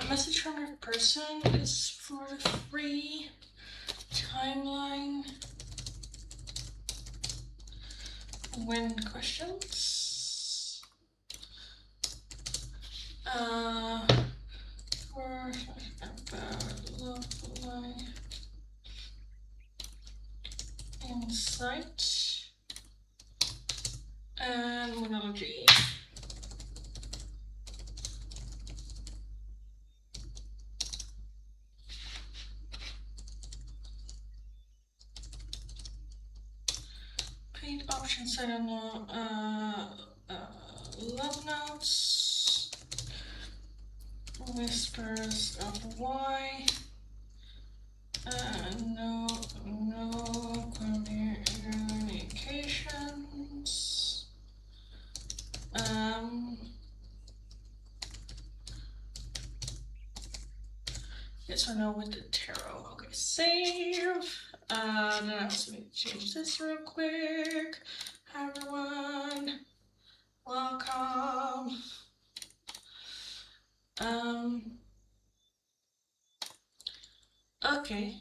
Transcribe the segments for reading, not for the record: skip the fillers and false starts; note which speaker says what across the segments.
Speaker 1: Message from your person is for the free timeline when questions. For about love life insight and moonology. Paid options, I don't know. Love notes, whispers of why. No communications. Yes or no with the tarot. Okay, save. Then I also need to change this real quick. Hi everyone, welcome. Okay.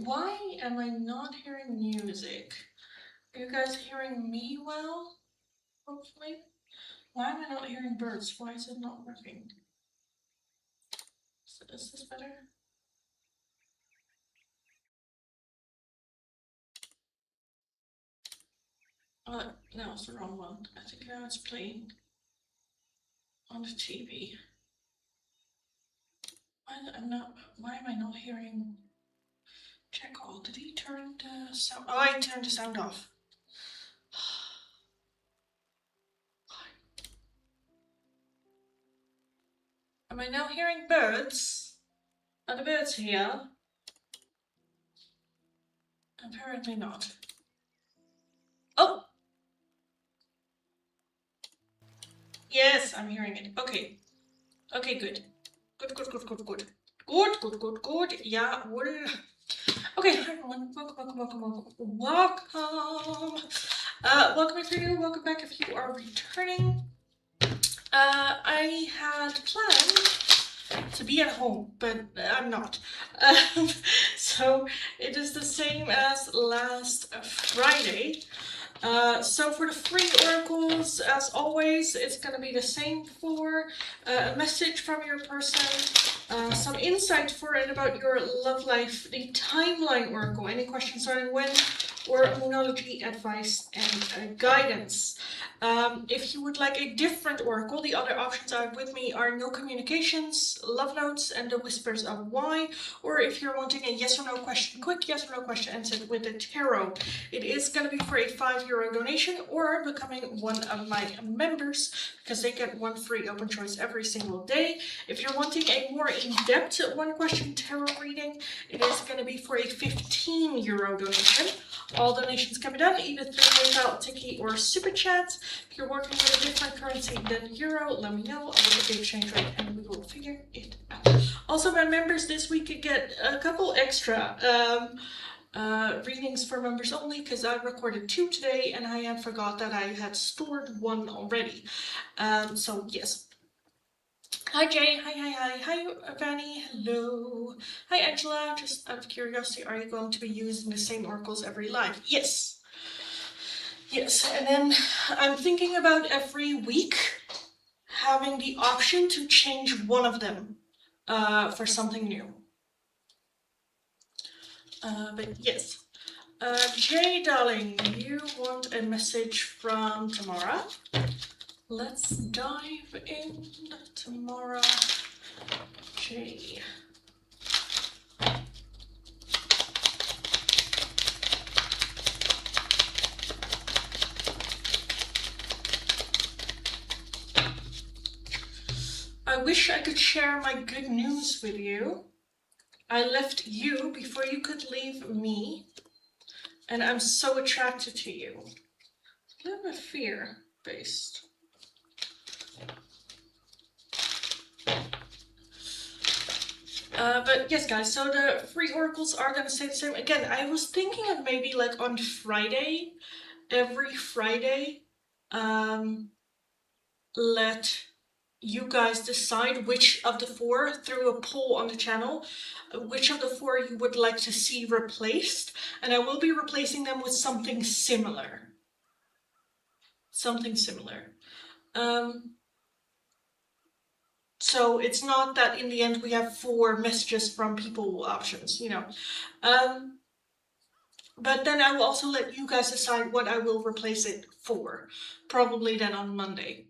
Speaker 1: Why am I not hearing music? Are you guys hearing me well? Hopefully. Why am I not hearing birds? Why is it not working? Is this better? No, it's the wrong one. I think now it's playing on the TV. Why am I not hearing? Check all. Did he turn the sound? Oh, I turned the sound off. Am I now hearing birds? Are the birds here? Apparently not. Oh! Yes, I'm hearing it. Okay. Okay, good. Good. Yeah, okay, hi everyone. Welcome. Welcome if you're new, welcome back if you are returning. I had planned to be at home, but I'm not. So it is the same as last Friday. So for the free oracles, as always, it's going to be the same for a message from your person, some insight for and about your love life, the timeline oracle, any questions starting when, or moonology advice and guidance. If you would like a different oracle, the other options I have with me are no communications, love notes, and the whispers of why. Or if you're wanting a yes or no question, quick yes or no question answered with the tarot, it is going to be for a €5 donation or becoming one of my members, because they get one free open choice every single day. If you're wanting a more in-depth one question tarot reading, it is going to be for a €15 donation. All donations can be done either through PayPal, Tiki, or Super Chat. If you're working with a different currency than Euro, let me know. I'll look at the exchange rate and we will figure it out. Also, my members this week could get a couple extra readings for members only, because I recorded 2 today and I had forgot that I had stored one already. So yes. Hi Jay, hi Vanny, hello. Hi Angela, just out of curiosity, are you going to be using the same oracles every live? Yes. Yes, and then I'm thinking about every week having the option to change one of them for something new. But yes. Jay, darling, you want a message from Tamara? Let's dive in, Tamara. Jay. I wish I could share my good news with you. I left you before you could leave me, and I'm so attracted to you. A little bit fear-based. But yes, guys, so the free oracles are going to stay the same. Again, I was thinking of maybe like on Friday, every Friday, let you guys decide which of the 4, through a poll on the channel, which of the 4 you would like to see replaced, and I will be replacing them with something similar. Something similar. So it's not that in the end we have 4 messages from people options, you know. But then I will also let you guys decide what I will replace it for. Probably then on Monday.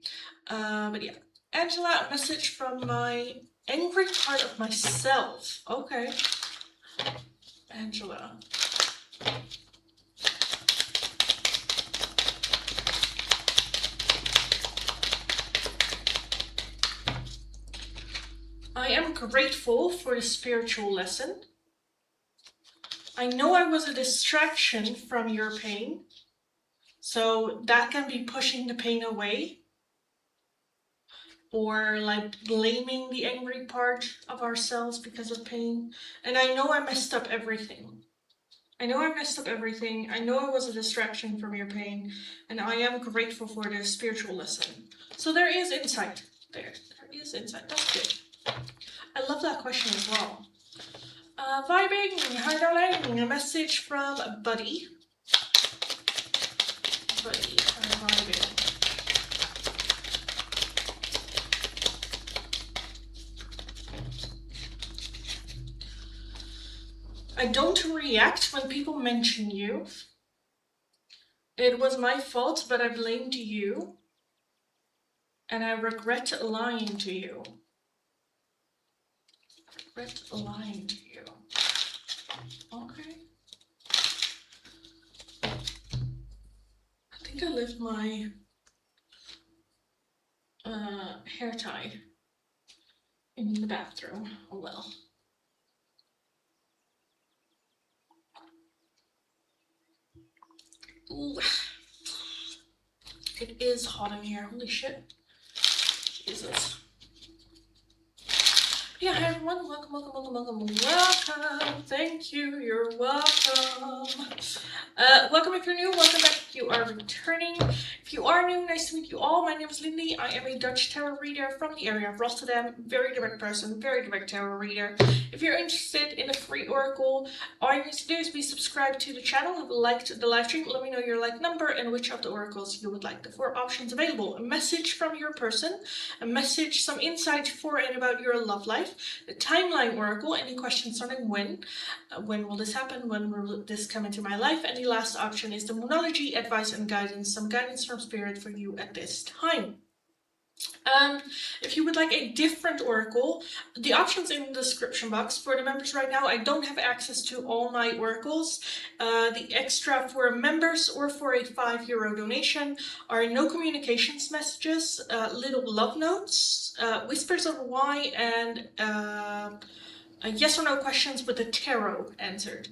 Speaker 1: But yeah. Angela, a message from my angry part of myself. Okay. Angela. I am grateful for the spiritual lesson. I know I was a distraction from your pain, so that can be pushing the pain away, or like blaming the angry part of ourselves because of pain. And I know I messed up everything. I know I messed up everything. I know I was a distraction from your pain, and I am grateful for the spiritual lesson. So there is insight there. There is insight. That's good. I love that question as well. Vibing, hi darling, a message from Buddy. Buddy, vibing. I don't react when people mention you. It was my fault, but I blamed you. And I regret lying to you. Regret lying to you. Okay. I think I left my hair tie in the bathroom. Oh well. Ooh. It is hot in here. Holy shit. Jesus. Yeah, hi everyone. Welcome, welcome, welcome, welcome, welcome. Thank you. You're welcome. Welcome if you're new. Welcome back if you are returning. If you are new, nice to meet you all. My name is Lindy. I am a Dutch tarot reader from the area of Rotterdam. Very direct person, very direct tarot reader. If you're interested in a free oracle, all you need to do is be subscribed to the channel, have liked the live stream, let me know your like number and which of the oracles you would like. The 4 options available: a message from your person, a message, some insight for and about your love life, the timeline oracle, any questions starting when will this happen, when will this come into my life, and the last option is the moonology, advice and guidance, some guidance from spirit for you at this time. If you would like a different oracle, the options in the description box. For the members right now, I don't have access to all my oracles. The extra for members or for a €5 donation are no communications messages, little love notes, whispers of why, and yes or no questions with the tarot answered.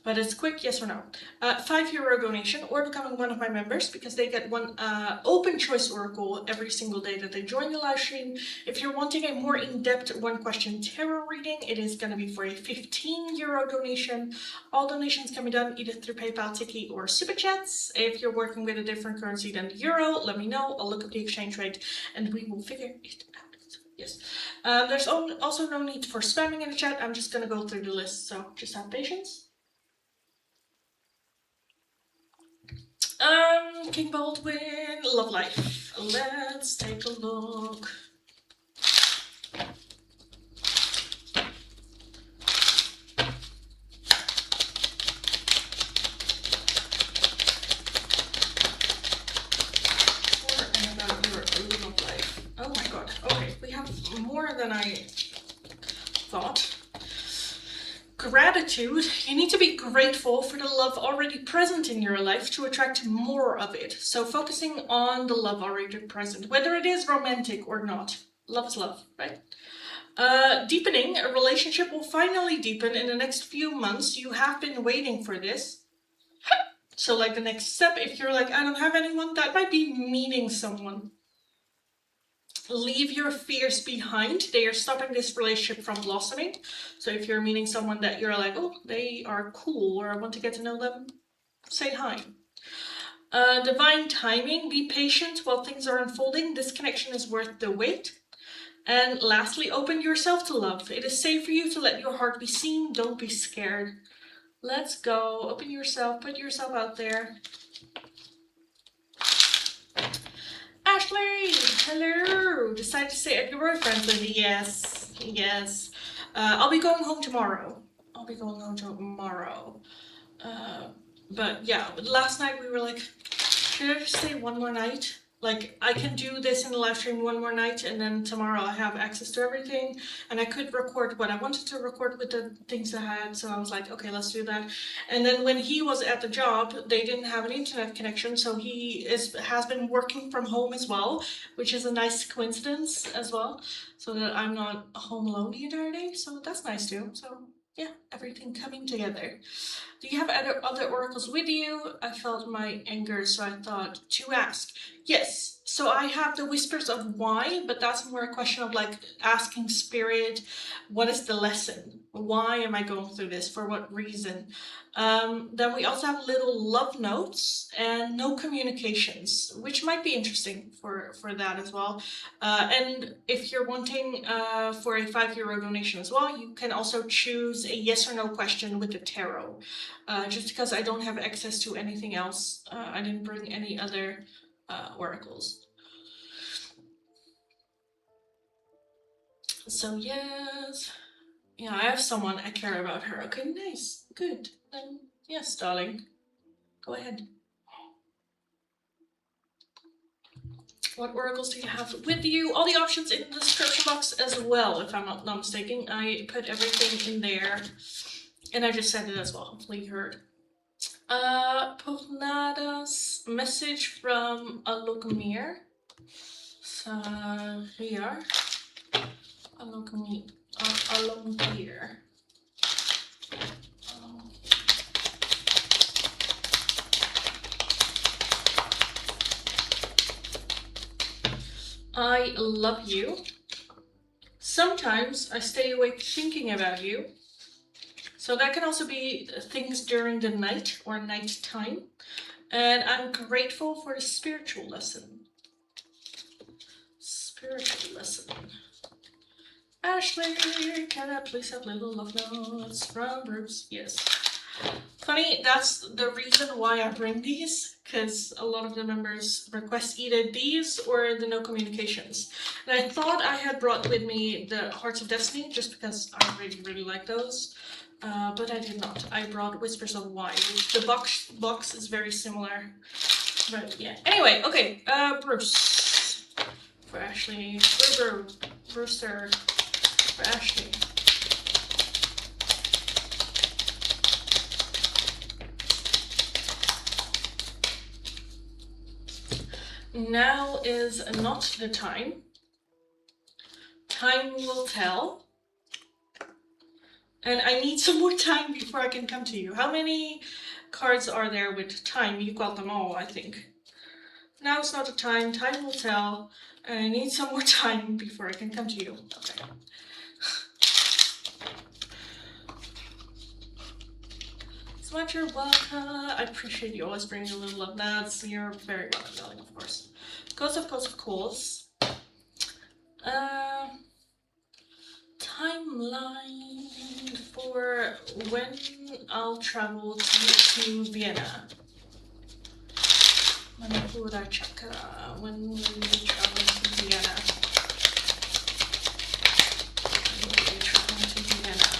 Speaker 1: But it's quick, yes or no. €5 donation or becoming one of my members, because they get one open choice oracle every single day that they join the live stream. If you're wanting a more in-depth 1 question tarot reading, it is going to be for a €15 donation. All donations can be done either through PayPal, Tiki, or Super Chats. If you're working with a different currency than the euro, let me know. I'll look up the exchange rate and we will figure it out. Yes. There's also no need for spamming in the chat. I'm just going to go through the list, so just have patience. King Baldwin, love life. Let's take a look. For and about your love life. Oh my god. Okay, we have more than I thought. Gratitude. You need to be grateful for the love already present in your life to attract more of it. So focusing on the love already present, whether it is romantic or not. Love is love, right? Deepening. A relationship will finally deepen in the next few months. You have been waiting for this. So like the next step, if you're like, I don't have anyone, that might be meeting someone. Leave your fears behind. They are stopping this relationship from blossoming. So if you're meeting someone that you're like, oh, they are cool, or I want to get to know them, say hi. Divine timing. Be patient while things are unfolding. This connection is worth the wait. And lastly, open yourself to love. It is safe for you to let your heart be seen. Don't be scared. Let's go. Open yourself. Put yourself out there. Ashley, hello. Decided to stay at your boyfriend's, Lindy. Yes, yes. I'll be going home tomorrow. But yeah, last night we were like, should I just stay one more night? Like, I can do this in the live stream one more night, and then tomorrow I have access to everything, and I could record what I wanted to record with the things I had, so I was like, okay, let's do that. And then when he was at the job, they didn't have an internet connection, so he has been working from home as well, which is a nice coincidence as well, so that I'm not home alone the entire day, so that's nice too. So yeah, everything coming together. Do you have other oracles with you? I felt my anger, so I thought to ask. Yes, so I have the whispers of why, but that's more a question of like asking spirit, what is the lesson? Why am I going through this? For what reason? Then we also have little love notes and no communications, which might be interesting for that as well. And if you're wanting for a €5 donation as well, you can also choose a yes or no question with the tarot. Just because I don't have access to anything else, I didn't bring any other oracles. So yes, yeah, I have someone I care about her. Okay, nice, good. Then yes, darling, go ahead. What oracles do you have with you? All the options in the description box as well, if I'm not mistaken. I put everything in there, and I just said it as well. Hopefully you heard. Pornadas message from Alokmir. So here, Alokmir. I love you. Sometimes I stay awake thinking about you. So that can also be things during the night or night time. And I'm grateful for the spiritual lesson. Spiritual lesson. Ashley, can I please have little love notes from Bruce? Yes. Funny, that's the reason why I bring these, because a lot of the members request either these or the no communications. And I thought I had brought with me the Hearts of Destiny, just because I really, really like those. But I did not. I brought Whispers of Why, which the box is very similar. But yeah. Anyway, okay. Bruce. For Ashley. Brewster. For Ashley. Now is not the time. Time will tell. And I need some more time before I can come to you. How many cards are there with time? You got them all, I think. Now it's not the time. Time will tell. And I need some more time before I can come to you. Okay. So much you're welcome. I appreciate you always bringing a little love. That's you're very welcome, darling, of course. Of course. Timeline for when I'll travel to Vienna. Manipura Chakra. When will you travel to Vienna? When will you travel to Vienna?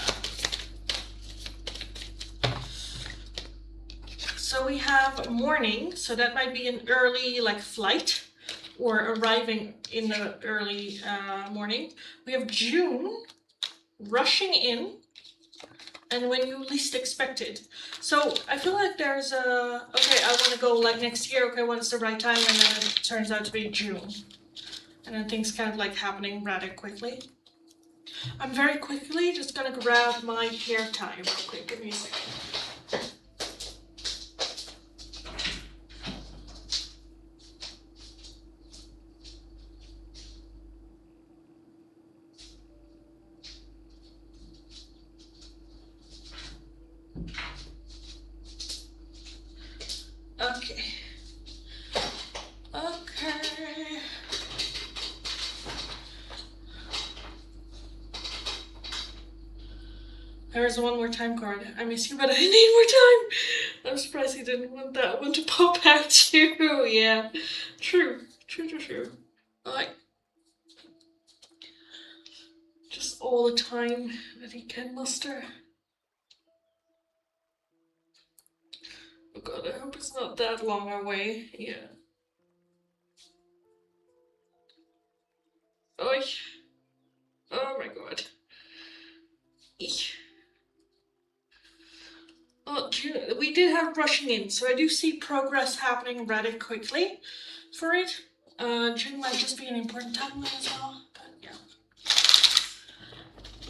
Speaker 1: So we have morning, so that might be an early like flight or arriving in the early morning. We have June, rushing in, and when you least expect it. So I feel like there's a, okay, I want to go like next year, okay, when's the right time? And then it turns out to be June. And then things kind of like happening rather quickly. I'm very quickly just gonna grab my hair tie real quick, give me a second. Okay. There's a one more time card. I miss you, but I need more time. I'm surprised he didn't want that one to pop out too. Yeah, true. Like, just all the time that he can muster. Oh god, I hope it's not that long away. Yeah. Oh, oh my god. Eek. Oh, we did have rushing in, so I do see progress happening rather quickly for it. June might just be an important timeline as well, but yeah.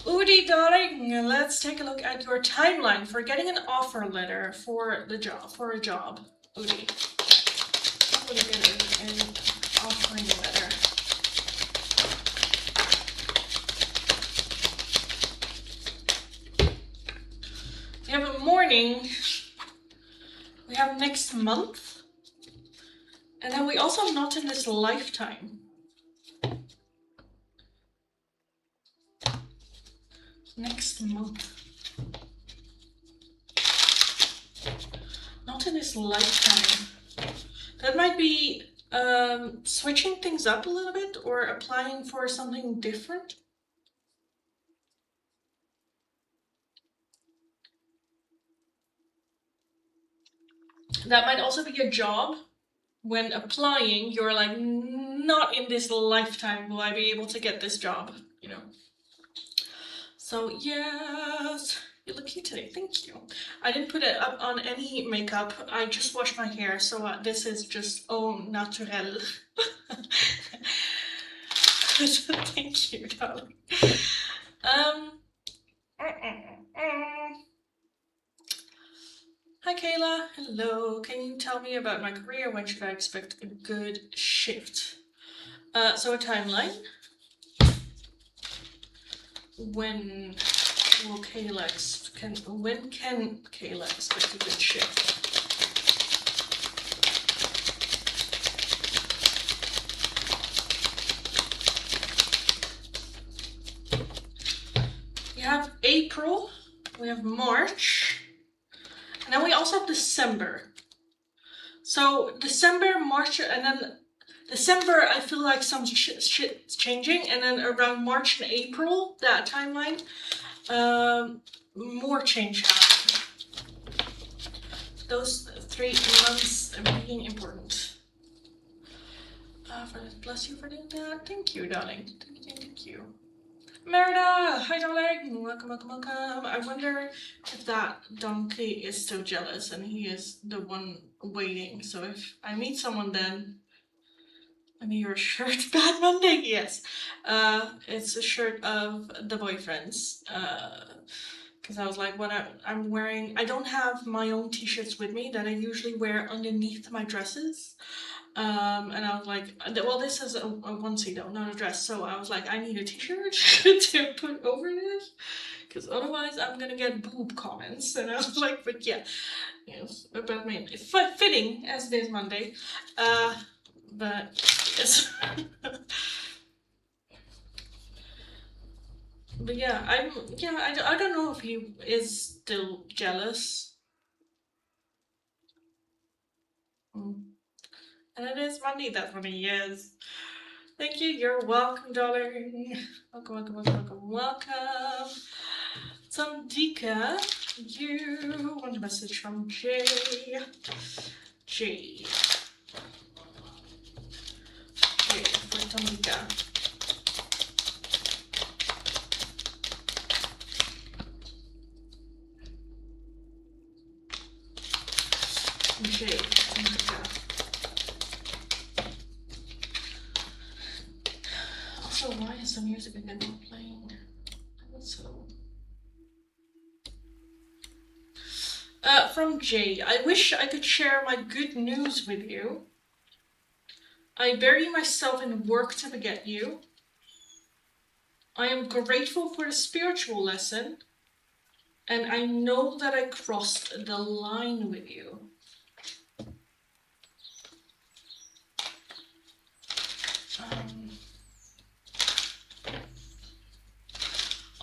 Speaker 1: Udi, darling, let's take a look at your timeline for getting an offer letter for the job, for a job. Udi, I'm gonna get an offering letter. We have a morning. We have next month. And then we also have not in this lifetime. Next month. Not in this lifetime. That might be switching things up a little bit or applying for something different. That might also be a job. When applying, you're like, not in this lifetime will I be able to get this job, you know. So yes, you look cute today, thank you. I didn't put it up on any makeup, I just washed my hair, so this is just au naturel. Thank you, darling. Hi Kayla, hello. Can you tell me about my career? When should I expect a good shift? So a timeline. When can Kayla expect a good shift? We have April, we have March, and then we also have December. So December, March, and then December, I feel like some shit's changing, and then around March and April, that timeline, more change happening. Those 3 months being important. Bless you for doing that. Thank you, darling. Thank you. Merida! Hi, darling! Welcome. I wonder if that donkey is still jealous and he is the one waiting. So if I meet someone then... I mean, your shirt, Bad Monday? Yes. It's a shirt of the boyfriend's. Because I was like, what I'm wearing... I don't have my own t-shirts with me that I usually wear underneath my dresses. And I was like, well, this is a onesie though, not a dress. So I was like, I need a t-shirt to put over this, because otherwise I'm gonna get boob comments. And I was like, but yeah, yes, but I mean, it's fitting as it is Monday. But yes. But yeah, I don't know if he is still jealous. And it is Monday, that's what he is. Thank you, you're welcome, darling. Welcome. Sandika, you want a message from Jay. Jay for Sandika. Jay, Sandika. Also, why is the music again not playing? So... from Jay, I wish I could share my good news with you. I bury myself in work to forget you. I am grateful for the spiritual lesson, and I know that I crossed the line with you.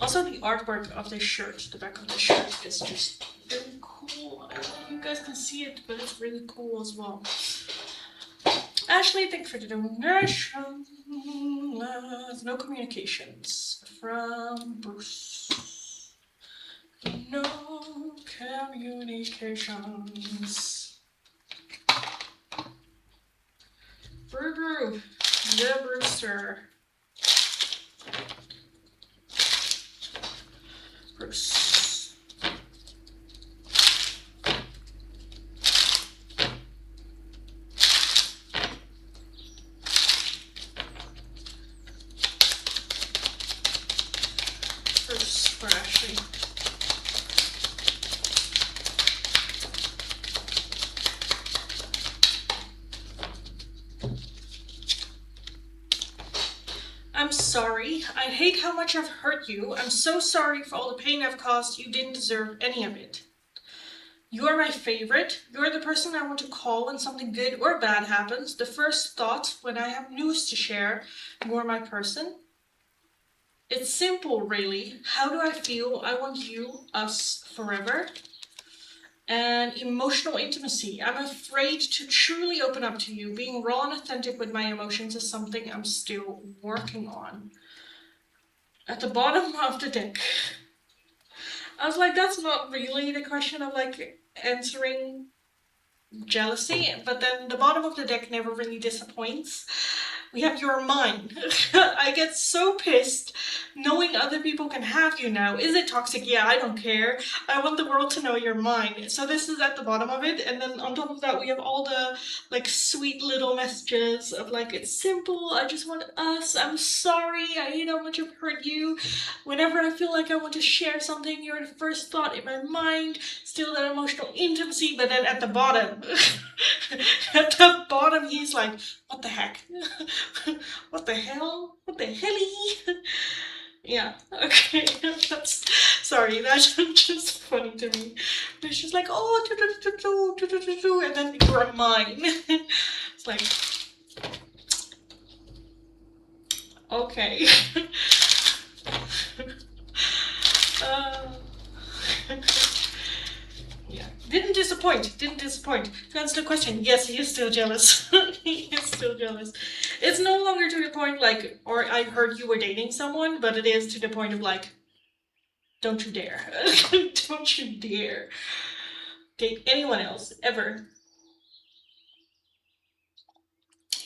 Speaker 1: Also, the artwork of this shirt, the back of the shirt, is just really cool. I don't know if you guys can see it, but it's really cool as well. Ashley, thanks for the donation. No communications from Bruce. No communications. Brew, the Brewster. Bruce. Bruce for Ashley. I'm sorry. I hate how much I've hurt you. I'm so sorry for all the pain I've caused. You didn't deserve any of it. You are my favorite. You're the person I want to call when something good or bad happens. The first thought when I have news to share. You're my person. It's simple, really. How do I feel? I want you, us, forever. And emotional intimacy. I'm afraid to truly open up to you. Being raw and authentic with my emotions is something I'm still working on. At the bottom of the deck. I was like, that's not really the question of like answering jealousy, but then the bottom of the deck never really disappoints. We have your mind. I get so pissed knowing other people can have you now. Is it toxic? Yeah, I don't care. I want the world to know you're mine. So this is at the bottom of it, and then on top of that we have all the like sweet little messages of like, it's simple, I just want us, I'm sorry, I hate how much I've hurt you. Whenever I feel like I want to share something, you're the first thought in my mind. Still that emotional intimacy, but then at the bottom, at the bottom he's like, what the heck? What the hell? What the helly? Yeah, okay, that's, sorry, that's just funny to me. It's just like, oh, and then you're mine. It's like, okay. Yeah, didn't disappoint. To answer the question, yes, he is still jealous. He is still jealous. It's no longer to the point like, or I heard you were dating someone, but it is to the point of like, don't you dare. Don't you dare date anyone else, ever.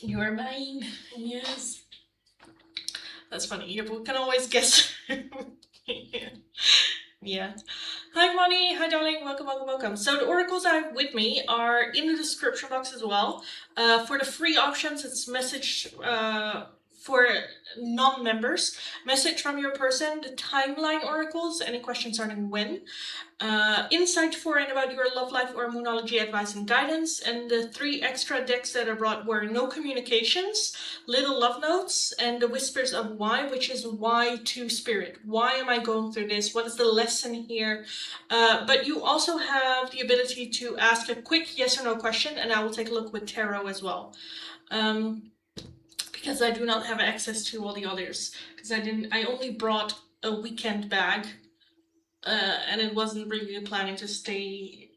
Speaker 1: You are mine, yes. That's funny, you can always guess. Yeah. Hi, Money. Hi, darling. Welcome. So the oracles I have with me are in the description box as well. For the free options, it's message for non-members. Message from your person, the timeline oracles, any questions starting when. Insight for and about your love life or moonology advice and guidance, and the 3 extra decks that I brought were no communications, little love notes, and the whispers of why, which is why to spirit. Why am I going through this? What is the lesson here? But you also have the ability to ask a quick yes or no question, and I will take a look with tarot as well. Because I do not have access to all the others, because I only brought a weekend bag. And it wasn't really planning to stay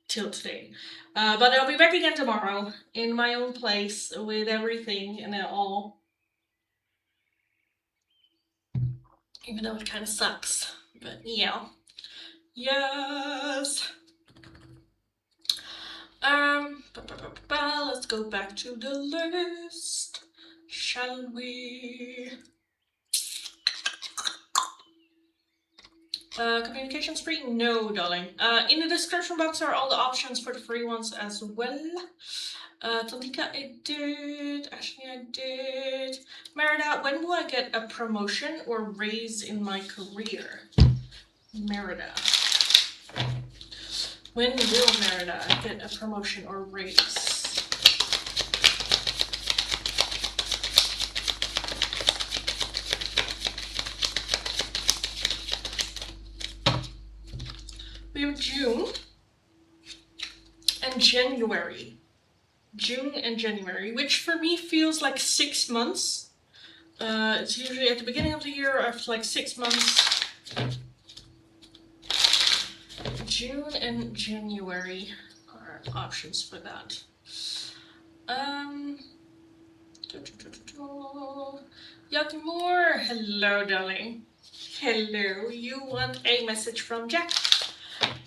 Speaker 1: till today. But I'll be back again tomorrow in my own place with everything and it all. Even though it kind of sucks. But yeah. Yes. Let's go back to the list. Shall we? Communications free? No, darling. In the description box are all the options for the free ones as well. Talika, I did. Ashley, I did. Merida, when will I get a promotion or raise in my career? Merida. When will Merida get a promotion or raise? We have June and January. June and January, which for me feels like 6 months. It's usually at the beginning of the year or after like 6 months. June and January are options for that. Yakmore, hello, darling. Hello, you want a message from Jack?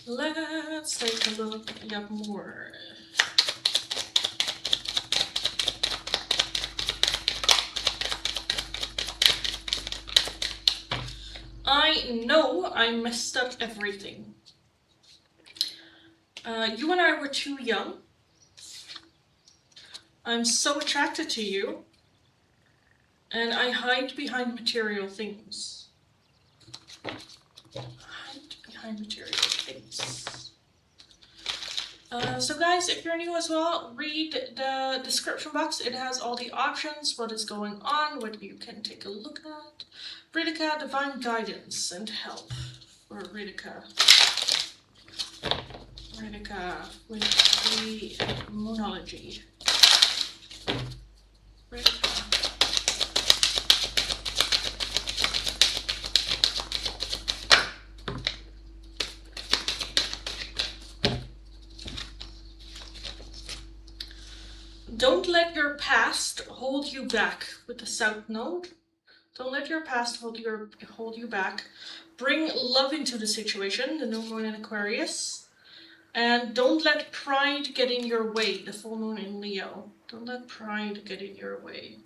Speaker 1: Let's take a look at Yakmore. I know I messed up everything. You and I were too young. I'm so attracted to you, and I hide behind material things. Hide behind material things. So guys, if you're new as well, read the description box. It has all the options, what is going on, what you can take a look at. Ridika, divine guidance and help for Ridika. Ridika with the moonology. Ridika. Don't let your past hold you back with the South Node. Don't let your past hold you back. Bring love into the situation, the new moon in Aquarius. And don't let pride get in your way, the full moon in Leo. Don't let pride get in your way.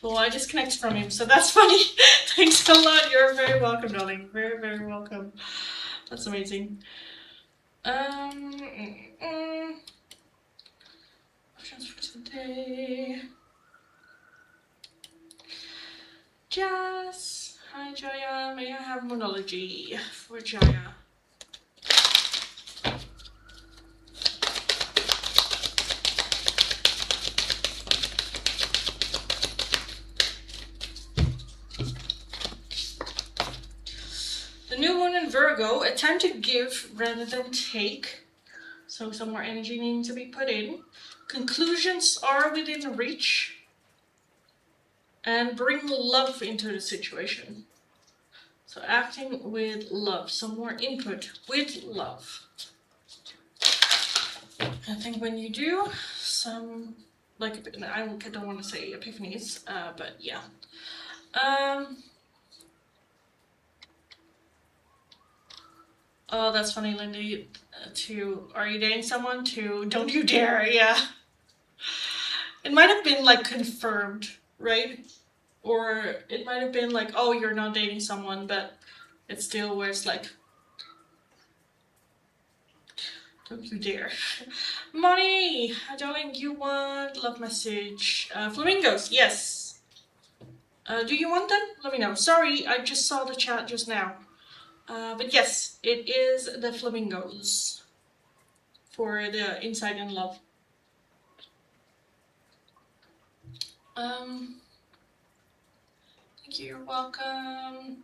Speaker 1: Well, I disconnected from him, so that's funny. Thanks a lot. You're very welcome, darling. Very, very welcome. That's amazing. Options for today. Jazz. Hi, Jaya. May I have moonology for Jaya? The new moon in Virgo, a time to give rather than take. So some more energy needs to be put in. Conclusions are within reach. And bring love into the situation. So acting with love, some more input with love. I think when you do some, like, I don't want to say epiphanies, but yeah. Oh, that's funny, Lindy. Are you dating someone? Don't you dare, yeah. It might have been like confirmed, right? Or it might have been like, oh, you're not dating someone, but it still was like, don't you dare. Money! Darling, you want love message. Flamingos, yes. Do you want them? Let me know. Sorry, I just saw the chat just now. But yes, it is the flamingos for the insight and love. Thank you, you're welcome.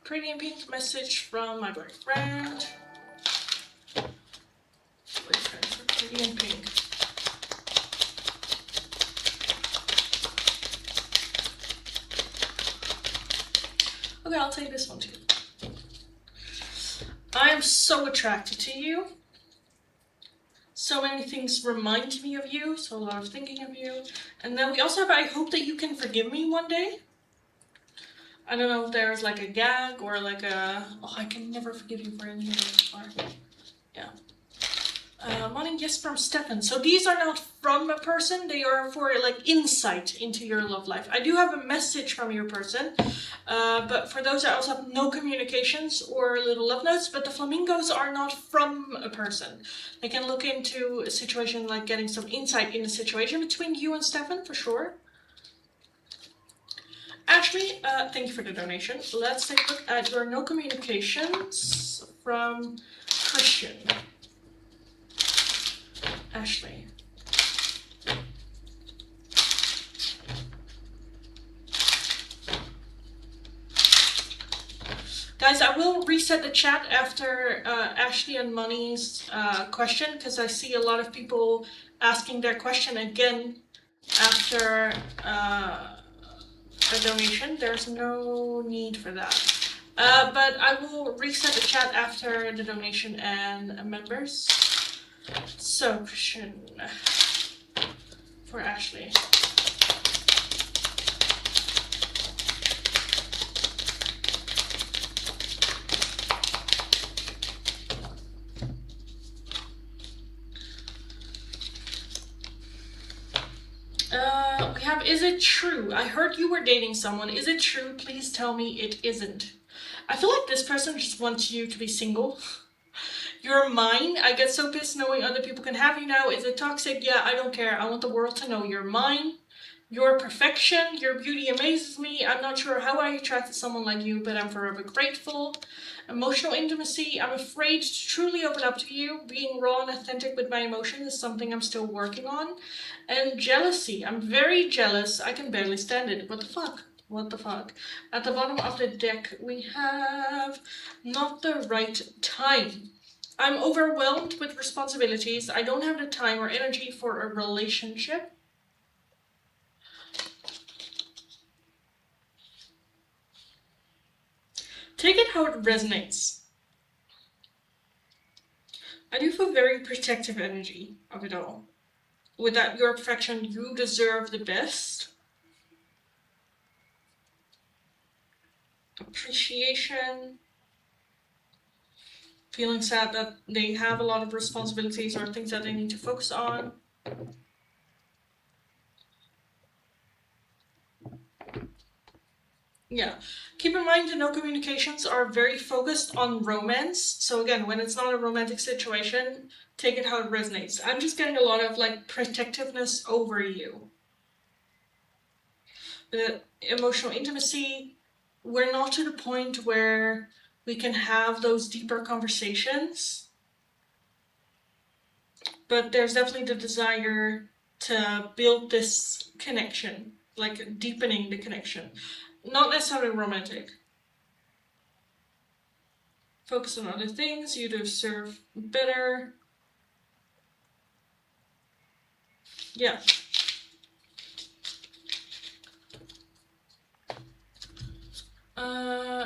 Speaker 1: Pretty in pink message from my boyfriend. Boyfriend for Pretty in Pink. Okay, I'll take this one too. I am so attracted to you. So many things remind me of you, so a lot of thinking of you. And then we also have, I hope that you can forgive me one day. I don't know if there's like a gag or like a, oh, I can never forgive you for anything or, yeah. Morning, yes, from Stefan. So these are not from a person, they are for like insight into your love life. I do have a message from your person, but for those I also have no communications or little love notes, but the flamingos are not from a person. They can look into a situation like getting some insight in the situation between you and Stefan, for sure. Ashley, thank you for the donation. Let's take a look at your no communications from Christian. Ashley. Guys, I will reset the chat after Ashley and Money's question, because I see a lot of people asking their question again after a donation. There's no need for that. But I will reset the chat after the donation and members. So, Christian, for Ashley. We have, is it true? I heard you were dating someone. Is it true? Please tell me it isn't. I feel like this person just wants you to be single. You're mine. I get so pissed knowing other people can have you now. Is it toxic? Yeah, I don't care. I want the world to know you're mine. You're perfection. Your beauty amazes me. I'm not sure how I attracted someone like you, but I'm forever grateful. Emotional intimacy. I'm afraid to truly open up to you. Being raw and authentic with my emotions is something I'm still working on. And jealousy. I'm very jealous. I can barely stand it. What the fuck? What the fuck? At the bottom of the deck, we have not the right time. I'm overwhelmed with responsibilities. I don't have the time or energy for a relationship. Take it how it resonates. I do feel very protective energy of it all. With that, your perfection, you deserve the best. Appreciation. Feeling sad that they have a lot of responsibilities or things that they need to focus on. Yeah. Keep in mind the no communications are very focused on romance. So again, when it's not a romantic situation, take it how it resonates. I'm just getting a lot of like protectiveness over you. The emotional intimacy, we're not to the point where we can have those deeper conversations. But there's definitely the desire to build this connection, like deepening the connection. Not necessarily romantic. Focus on other things, you deserve better. Yeah.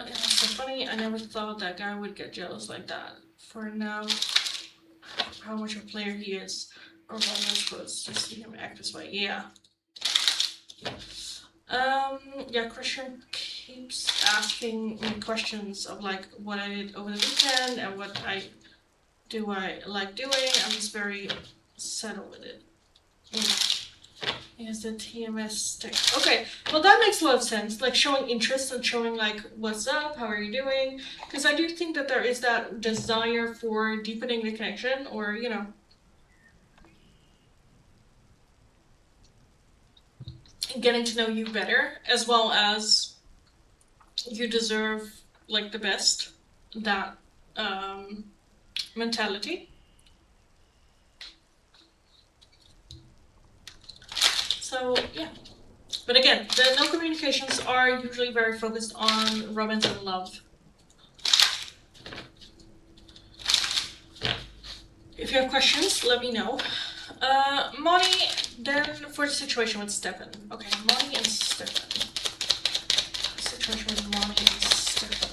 Speaker 1: It's so funny, I never thought that guy would get jealous like that. For now, how much of a player he is, or how much was to see him act this way. Yeah. Yeah, Christian keeps asking me questions of like what I did over the weekend and what I like doing. I'm just very settled with it. Is the TMS stick. Okay, well that makes a lot of sense. Like showing interest and showing like what's up, how are you doing? Because I do think that there is that desire for deepening the connection, or you know, getting to know you better, as well as you deserve like the best. That mentality. So yeah. But again, the no communications are usually very focused on romance and love. If you have questions, let me know. Money, then for the situation with Stefan. Okay, Money and Stefan. Situation with Money and Stefan.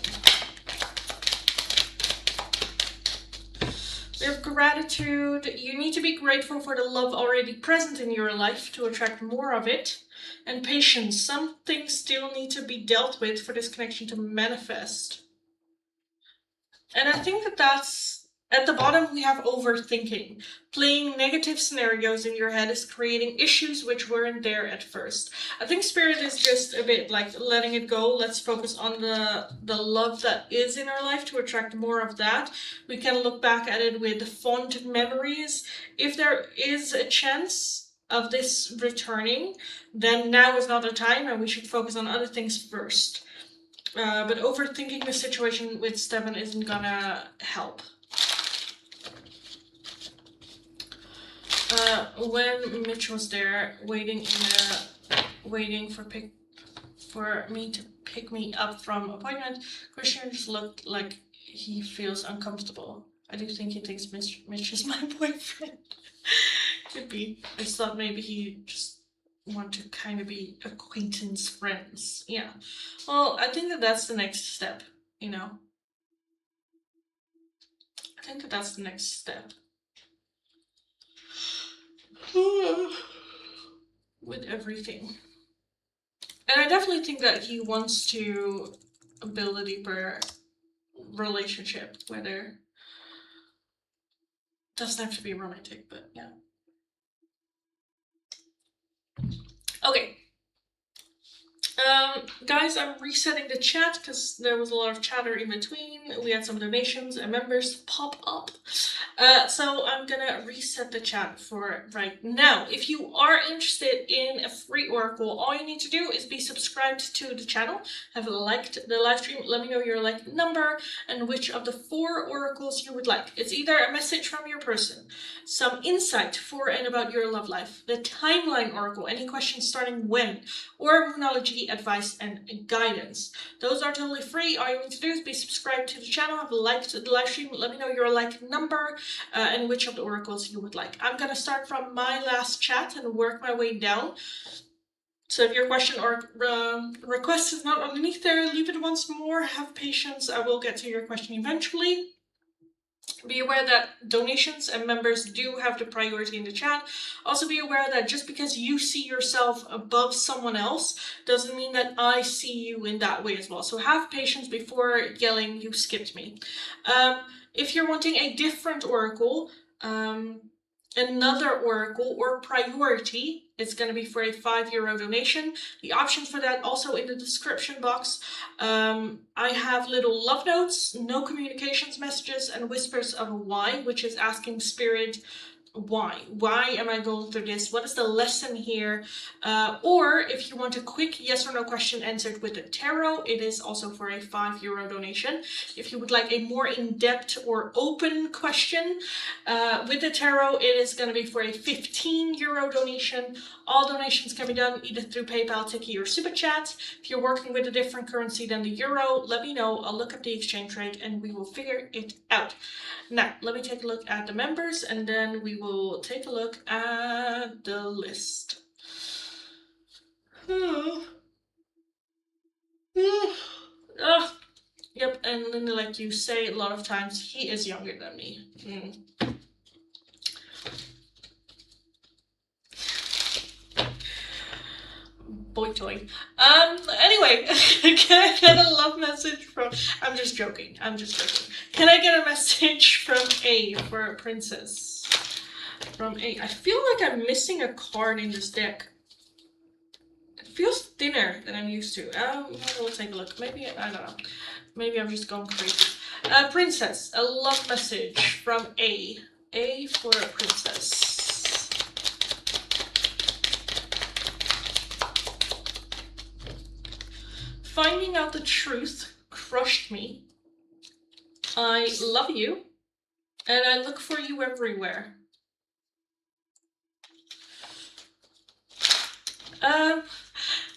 Speaker 1: We have gratitude. You need to be grateful for the love already present in your life to attract more of it. And patience. Some things still need to be dealt with for this connection to manifest. And I think that that's, at the bottom we have overthinking. Playing negative scenarios in your head is creating issues which weren't there at first. I think Spirit is just a bit like letting it go. Let's focus on the love that is in our life to attract more of that. We can look back at it with fond memories. If there is a chance of this returning, then now is not the time and we should focus on other things first. But overthinking the situation with Stefan isn't gonna help. When Mitch was there, waiting for me to pick me up from appointment. Christian just looked like he feels uncomfortable. I do think he thinks Mitch is my boyfriend. Could be. I just thought maybe he just want to kind of be acquaintance friends. Yeah. Well, I think that that's the next step, you know. I think that that's the next step. With everything. And I definitely think that he wants to build a deeper relationship, whether doesn't have to be romantic, but yeah. Okay. Guys, I'm resetting the chat because there was a lot of chatter in between. We had some donations and members pop up. So I'm gonna reset the chat for right now. If you are interested in a free oracle, all you need to do is be subscribed to the channel, have liked the live stream, let me know your like number and which of the 4 oracles you would like. It's either a message from your person, some insight for and about your love life, the timeline oracle, any questions starting when, or moonology advice and guidance. Those are totally free. All you need to do is be subscribed to the channel, have liked the live stream, let me know your like number and which of the oracles you would like. I'm gonna start from my last chat and work my way down. So if your question or request is not underneath there, leave it once more. Have patience. I will get to your question eventually. Be aware that donations and members do have the priority in the chat. Also be aware that just because you see yourself above someone else doesn't mean that I see you in that way as well. So have patience before yelling, you skipped me. If you're wanting a different oracle, another oracle or priority, it's going to be for a €5 donation. The options for that also in the description box. I have little love notes, no communications messages, and whispers of a why, which is asking spirit, why am I going through this? What is the lesson here? Or if you want a quick yes or no question answered with the tarot, it is also for a €5 donation. If you would like a more in-depth or open question with the tarot, it is going to be for a €15 donation. All donations can be done either through PayPal, Tiki, or Super Chat. If you're working with a different currency than the euro, let me know. I'll look up the exchange rate and we will figure it out. Now, let me take a look at the members and then we will take a look at the list. Yep, and like you say a lot of times, he is younger than me. Boy toy. Anyway, can I get a love message from... I'm just joking. Can I get a message from A for a princess? From A. I feel like I'm missing a card in this deck. It feels thinner than I'm used to. We'll take a look. Maybe, I don't know. Maybe I'm just going crazy. Princess, a love message from A. A for a princess. Finding out the truth crushed me. I love you, and I look for you everywhere.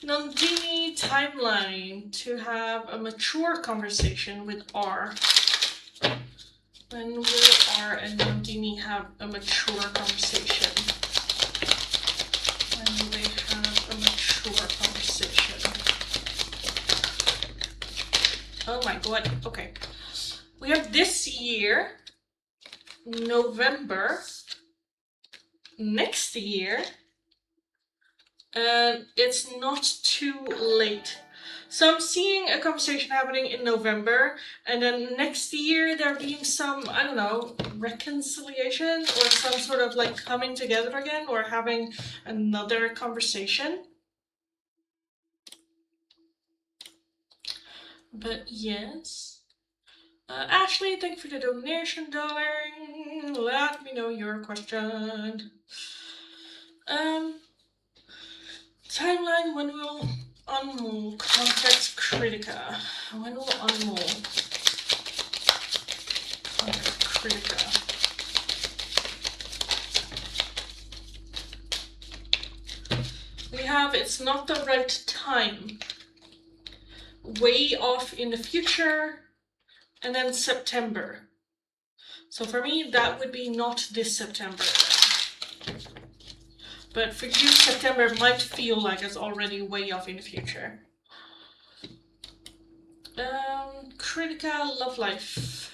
Speaker 1: Nandini timeline to have a mature conversation with R. When will R and Nandini have a mature conversation? When will they have a mature conversation? Oh my god, okay. We have this year, November, next year, and it's not too late. So I'm seeing a conversation happening in November, and then next year there being some, I don't know, reconciliation or some sort of like coming together again or having another conversation. But yes. Ashley, thank you for the donation, darling. Let me know your question. Timeline, when will Unmul contact Critica? When will Unmul contact Critica? We have it's not the right time. way off in the future, and then September. So for me, that would be not this September. But for you, September might feel like it's already way off in the future. Kritika Love Life.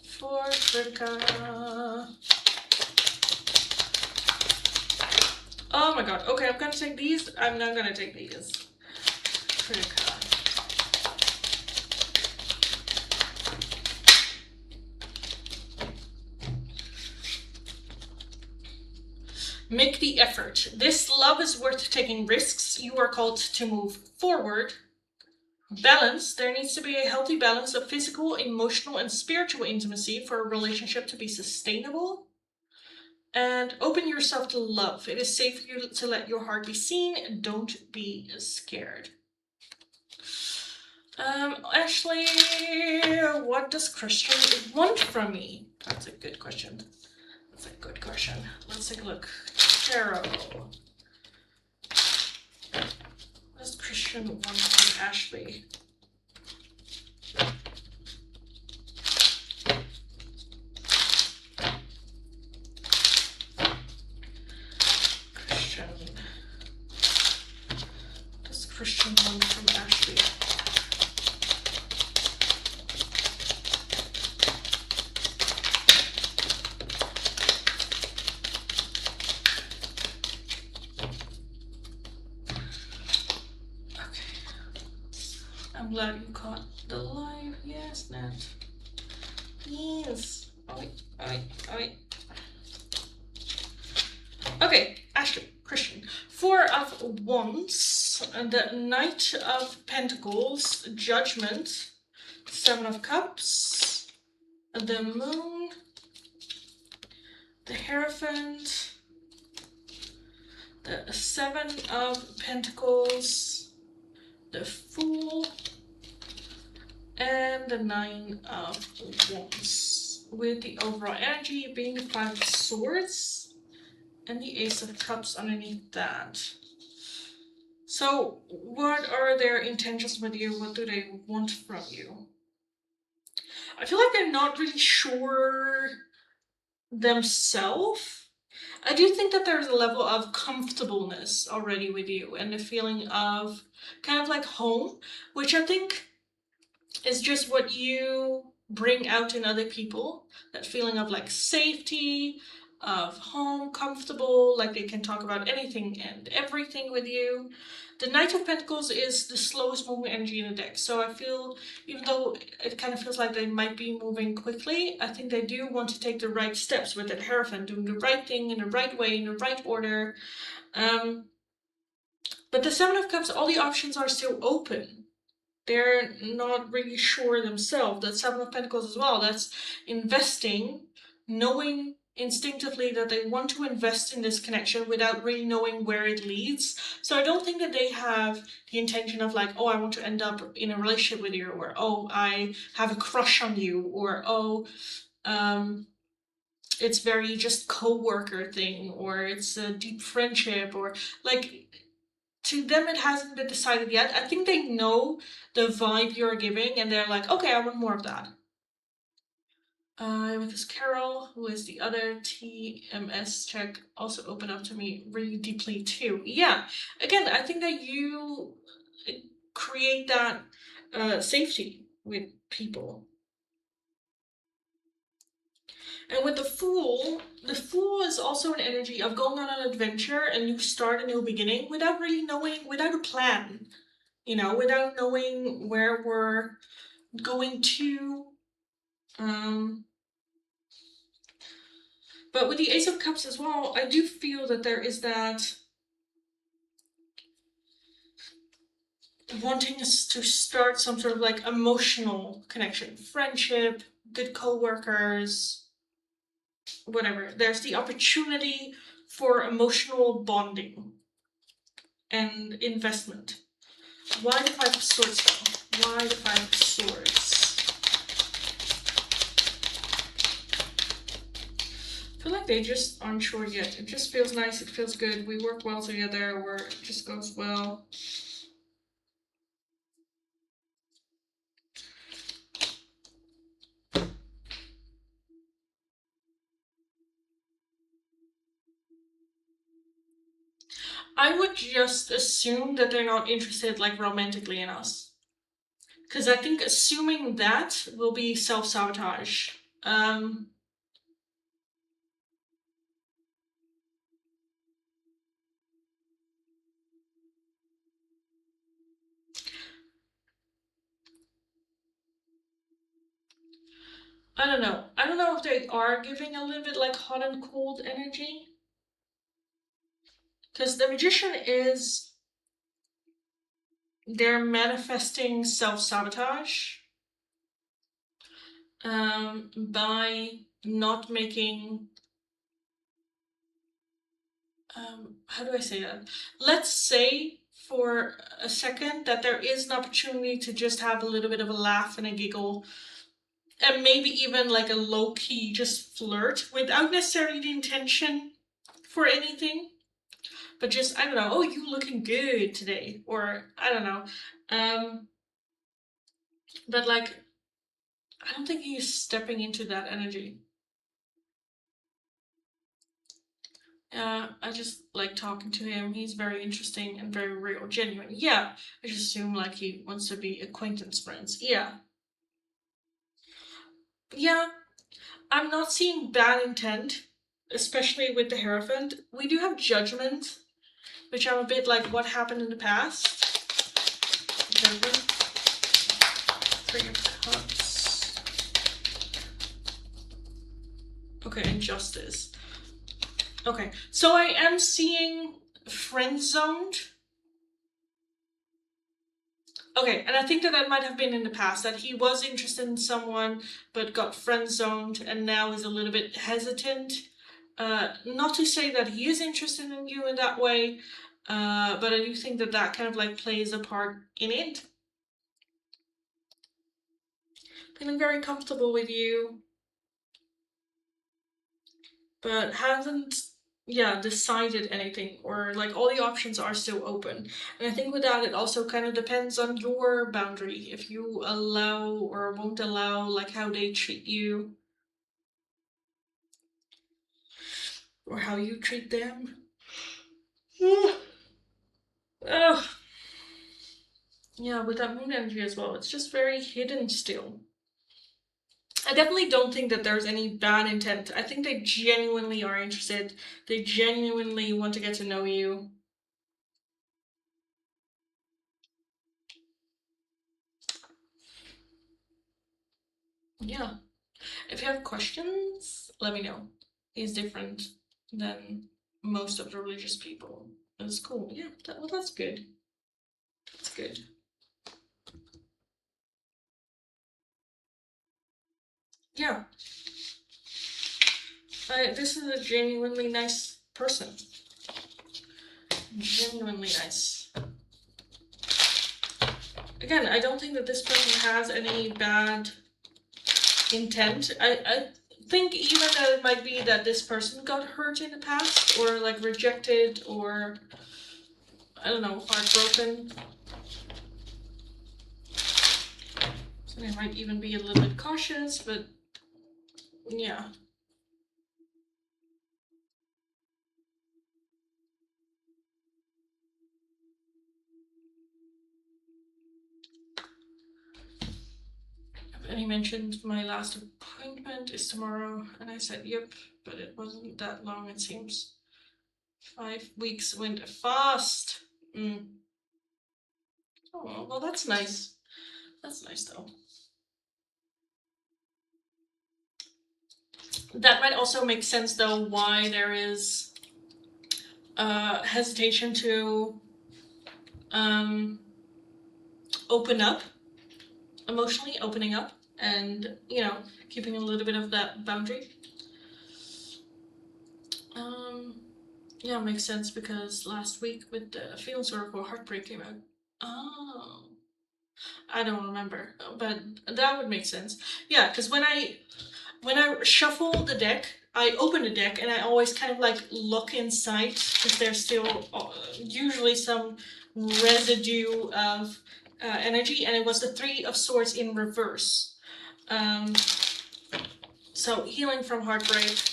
Speaker 1: For Kritika. Oh my god. Okay, I'm gonna take these. I'm not gonna take these. Kritika. Make the effort. This love is worth taking risks. You are called to move forward. Balance. There needs to be a healthy balance of physical, emotional, and spiritual intimacy for a relationship to be sustainable. And open yourself to love. It is safe for you to let your heart be seen. Don't be scared. Ashley, what does Christian want from me? That's a good question. That's a good question. Let's take a look. Tarot. What does Christian want from Ashley? Christian. What does Christian want from Ashley? I'm glad you caught the live. Yes, Nat. Yes. Oi. Okay, Ashley, Christian. 4 of Wands, the Knight of Pentacles, Judgment, 7 of Cups, the Moon, the Hierophant, the 7 of Pentacles, the Fool, and the 9 of Wands, with the overall energy being the 5 of Swords and the Ace of Cups underneath that. So what are their intentions with you? What do they want from you? I feel like they're not really sure themselves. I do think that there's a level of comfortableness already with you and a feeling of kind of like home, which I think is just what you bring out in other people. That feeling of like safety, of home, comfortable, like they can talk about anything and everything with you. The Knight of Pentacles is the slowest moving energy in the deck. So I feel, even though it kind of feels like they might be moving quickly, I think they do want to take the right steps with that Hierophant, doing the right thing in the right way, in the right order. But the 7 of Cups, all the options are still open. They're not really sure themselves. That 7 of Pentacles as well, that's investing, knowing instinctively that they want to invest in this connection without really knowing where it leads. So I don't think that they have the intention of like, oh, I want to end up in a relationship with you, or oh, I have a crush on you, or oh, it's very just co-worker thing, or it's a deep friendship, or like, to them it hasn't been decided yet. I think they know the vibe you're giving and they're like, okay, I want more of that. With this Carol, who is the other TMS check, also opened up to me really deeply too. Yeah, again, I think that you create that safety with people. And with the Fool is also an energy of going on an adventure, a new start, a new beginning, without really knowing, without a plan, you know, without knowing where we're going to. But with the Ace of Cups as well, I do feel that there is that wanting us to start some sort of like emotional connection, friendship, good co-workers, whatever. There's the opportunity for emotional bonding and investment. Why the 5 of Swords though? Why the 5 of Swords? I feel like they just aren't sure yet. It just feels nice, it feels good, we work well together, or it just goes well. I would just assume that they're not interested like romantically in us. Because I think assuming that will be self-sabotage. I don't know. I don't know if they are giving a little bit like hot and cold energy. Because the magician is, they're manifesting self-sabotage by not making, how do I say that? Let's say for a second that there is an opportunity to just have a little bit of a laugh and a giggle, and maybe even like a low-key just flirt without necessarily the intention for anything, but just, I don't know, oh, you looking good today, or I don't know. But like, I don't think he's stepping into that energy. I just like talking to him. He's very interesting and very real, genuine. Yeah, I just assume like he wants to be acquaintance friends. Yeah. Yeah, I'm not seeing bad intent, especially with the Hierophant. We do have judgment, which I'm a bit like, what happened in the past? Judgment. 3 of Cups. Okay, Injustice. Okay, so I am seeing friend zoned. Okay, and I think that might have been in the past, that he was interested in someone but got friend zoned and now is a little bit hesitant. Not to say that he is interested in you in that way, but I do think that that kind of like plays a part in it. Feeling very comfortable with you, but hasn't, yeah, decided anything, or like all the options are still open. And I think with that, it also kind of depends on your boundary, if you allow or won't allow like how they treat you, or how you treat them. Oh, yeah, with that moon energy as well, it's just very hidden still. I definitely don't think that there's any bad intent. I think they genuinely are interested. They genuinely want to get to know you. Yeah. If you have questions, let me know. He's different than most of the religious people. It's cool. Yeah, well, that's good. That's good. Yeah. This is a genuinely nice person. Genuinely nice. Again, I don't think that this person has any bad intent. I think even that it might be that this person got hurt in the past, or like rejected, or I don't know, heartbroken. So they might even be a little bit cautious, but yeah. And he mentioned my last appointment is tomorrow, and I said yep, but it wasn't that long, it seems. 5 weeks went fast. Oh, well, that's nice. That's nice, though. That might also make sense, though, why there is hesitation to open up emotionally, opening up, and, you know, keeping a little bit of that boundary. Yeah, it makes sense, because last week with the feelings oracle, heartbreak came out. Oh, I don't remember, but that would make sense. Yeah, because when I shuffle the deck, I open the deck and I always kind of like look inside, because there's still usually some residue of energy, and it was the 3 of Swords in reverse. So healing from heartbreak,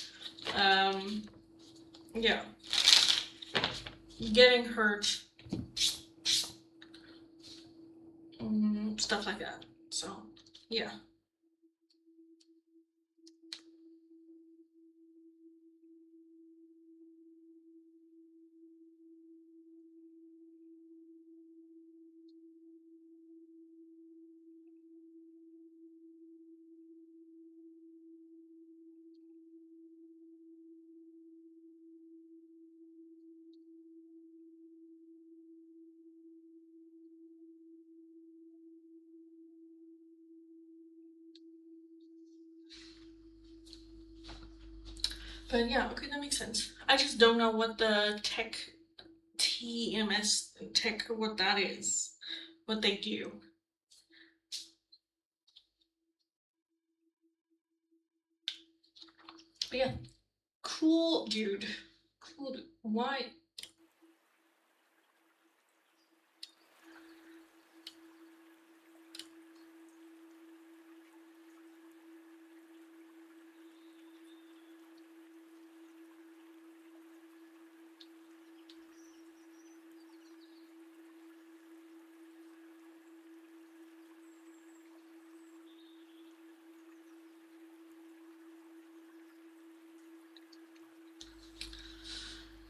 Speaker 1: yeah, getting hurt, stuff like that. So, yeah. But yeah, okay, that makes sense. I just don't know what the TMS tech, what that is, what they do. But yeah, cool dude. Cool dude. Why?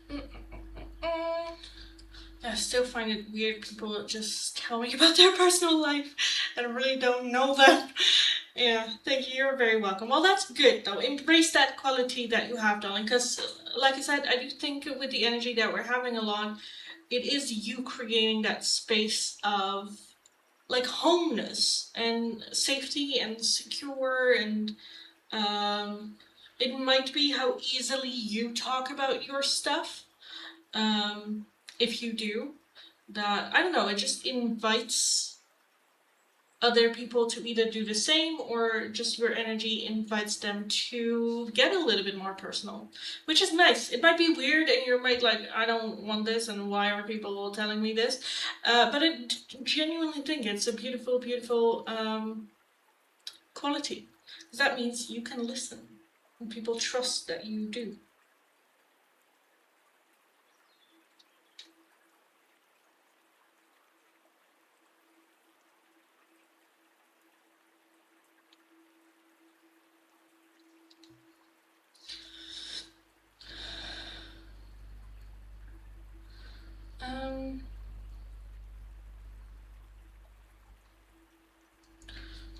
Speaker 1: Mm. I still find it weird people just tell me about their personal life and I really don't know them. Yeah, thank you. You're very welcome. Well, that's good though. Embrace that quality that you have, darling. Because, like I said, I do think with the energy that we're having along, it is you creating that space of like homeness and safety and secure and it might be how easily you talk about your stuff. Um, if you do that, I don't know, it just invites other people to either do the same or just your energy invites them to get a little bit more personal, which is nice. It might be weird and you might like, I don't want this and why are people telling me this? But I genuinely think it's a beautiful, beautiful quality. Because that means you can listen and people trust that you do. Um,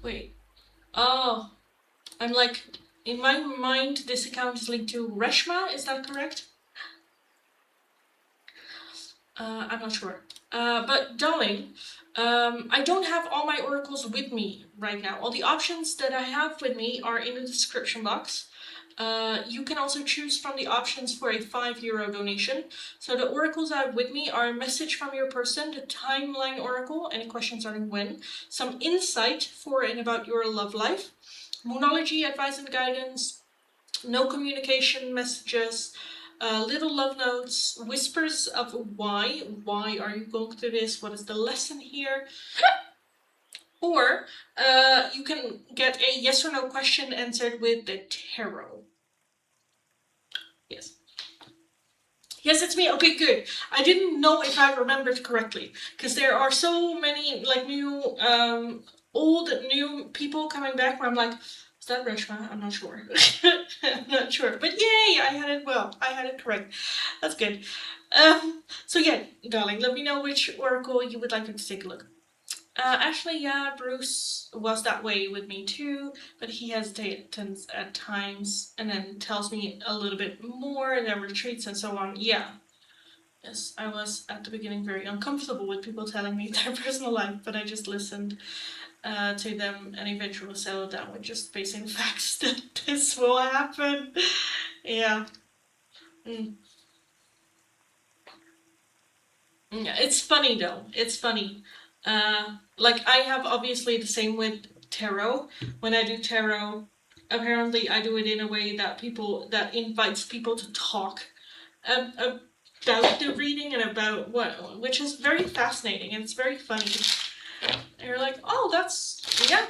Speaker 1: wait. Oh, I'm like, in my mind, this account is linked to Reshma, is that correct? I'm not sure. But darling, I don't have all my oracles with me right now. All the options that I have with me are in the description box. You can also choose from the options for a €5 donation. So the oracles I have with me are a message from your person, the timeline oracle, any questions starting when, some insight for and about your love life, moonology advice and guidance, no communication messages, little love notes, whispers of why are you going through this, what is the lesson here, or you can get a yes or no question answered with the tarot. Yes. Yes, it's me. Okay, good. I didn't know if I remembered correctly because there are so many like new, old, new people coming back where I'm like, is that Reshma? I'm not sure. I'm not sure. But yay, I had it well. I had it correct. That's good. So yeah, darling, let me know which oracle you would like me to take a look. Actually, yeah, Bruce was that way with me too, but he hesitates at times and then tells me a little bit more and then retreats and so on. Yeah. Yes, I was at the beginning very uncomfortable with people telling me their personal life, but I just listened to them and eventually settled down with just facing facts that this will happen. Yeah. Mm. Yeah, it's funny though. It's funny. Like I have obviously the same with tarot. When I do tarot, apparently I do it in a way that invites people to talk about the reading and about what, which is very fascinating and it's very funny. And you're like, oh, yeah.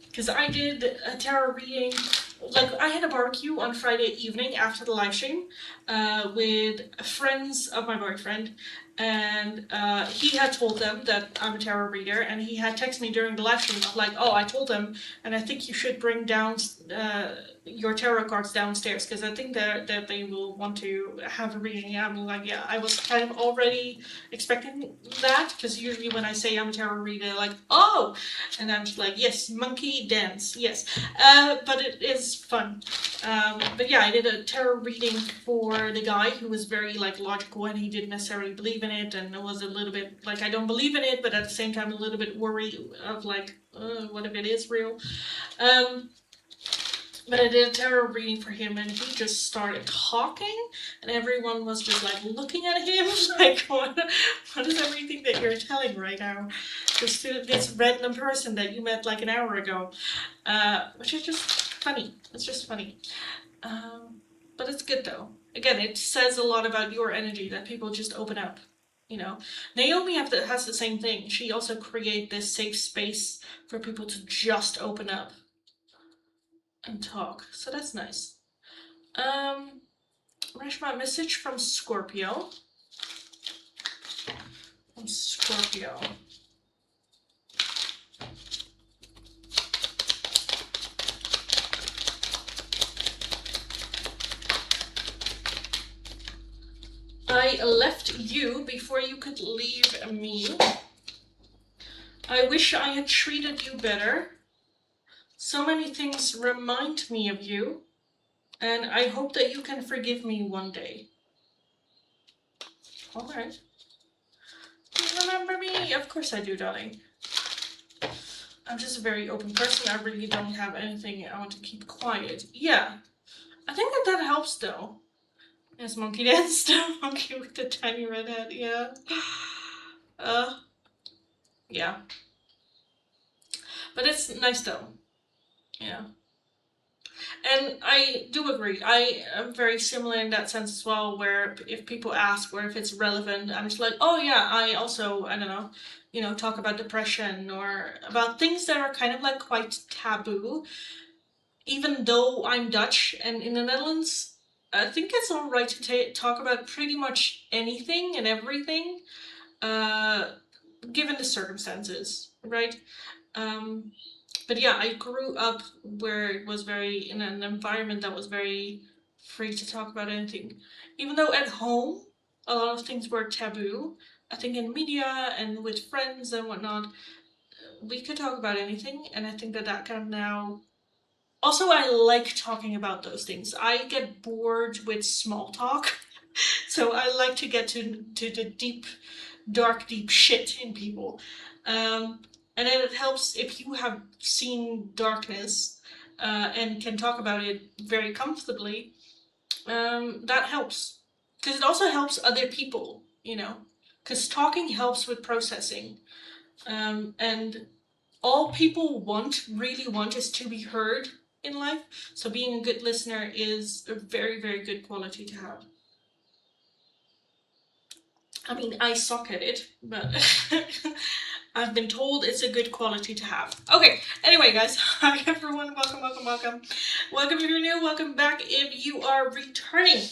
Speaker 1: Because I did a tarot reading like I had a barbecue on Friday evening after the live stream with friends of my boyfriend, and he had told them that I'm a tarot reader, and he had texted me during the live stream of like, oh, I told them, and I think you should bring down your tarot cards downstairs because I think that they will want to have a reading. And I'm like, yeah, I was kind of already expecting that because usually when I say I'm a tarot reader, like, oh, and I'm just like, yes, monkey dance, yes. But it is fun. But yeah, I did a tarot reading for the guy who was very like logical and he didn't necessarily believe in it, and it was a little bit like I don't believe in it, but at the same time a little bit worried of like, what if it is real? But I did a tarot reading for him, and he just started talking, and everyone was just like looking at him, like, what is everything that you're telling right now? Just to this random person that you met like an hour ago, which is just funny. It's just funny. But it's good though. Again, it says a lot about your energy that people just open up. You know, Naomi has the same thing. She also creates this safe space for people to just open up and talk. So that's nice. Where's my message from Scorpio? From Scorpio. I left you before you could leave me. I wish I had treated you better. So many things remind me of you, and I hope that you can forgive me one day. Alright. You remember me? Of course I do, darling. I'm just a very open person. I really don't have anything I want to keep quiet. Yeah. I think that helps though. Yes, monkey dance. Monkey with the tiny red head, yeah. Yeah. But it's nice though. Yeah. And I do agree. I am very similar in that sense as well, where if people ask or if it's relevant, I'm just like, oh yeah, I also, I don't know, talk about depression or about things that are kind of like quite taboo. Even though I'm Dutch and in the Netherlands, I think it's alright to talk about pretty much anything and everything, given the circumstances, right? But yeah, I grew up where it was very in an environment that was very free to talk about anything. Even though at home a lot of things were taboo, I think in media and with friends and whatnot, we could talk about anything, and I think that kind of now. Also, I like talking about those things. I get bored with small talk, so I like to get to the deep, dark, deep shit in people. And then it helps if you have seen darkness and can talk about it very comfortably. That helps. Because it also helps other people, Because talking helps with processing. And all people really want, is to be heard in life. So being a good listener is a very, very good quality to have. I mean, I suck at it, but I've been told it's a good quality to have. Okay, anyway, guys. Hi, everyone. Welcome, welcome, welcome. Welcome if you're new. Welcome back if you are returning.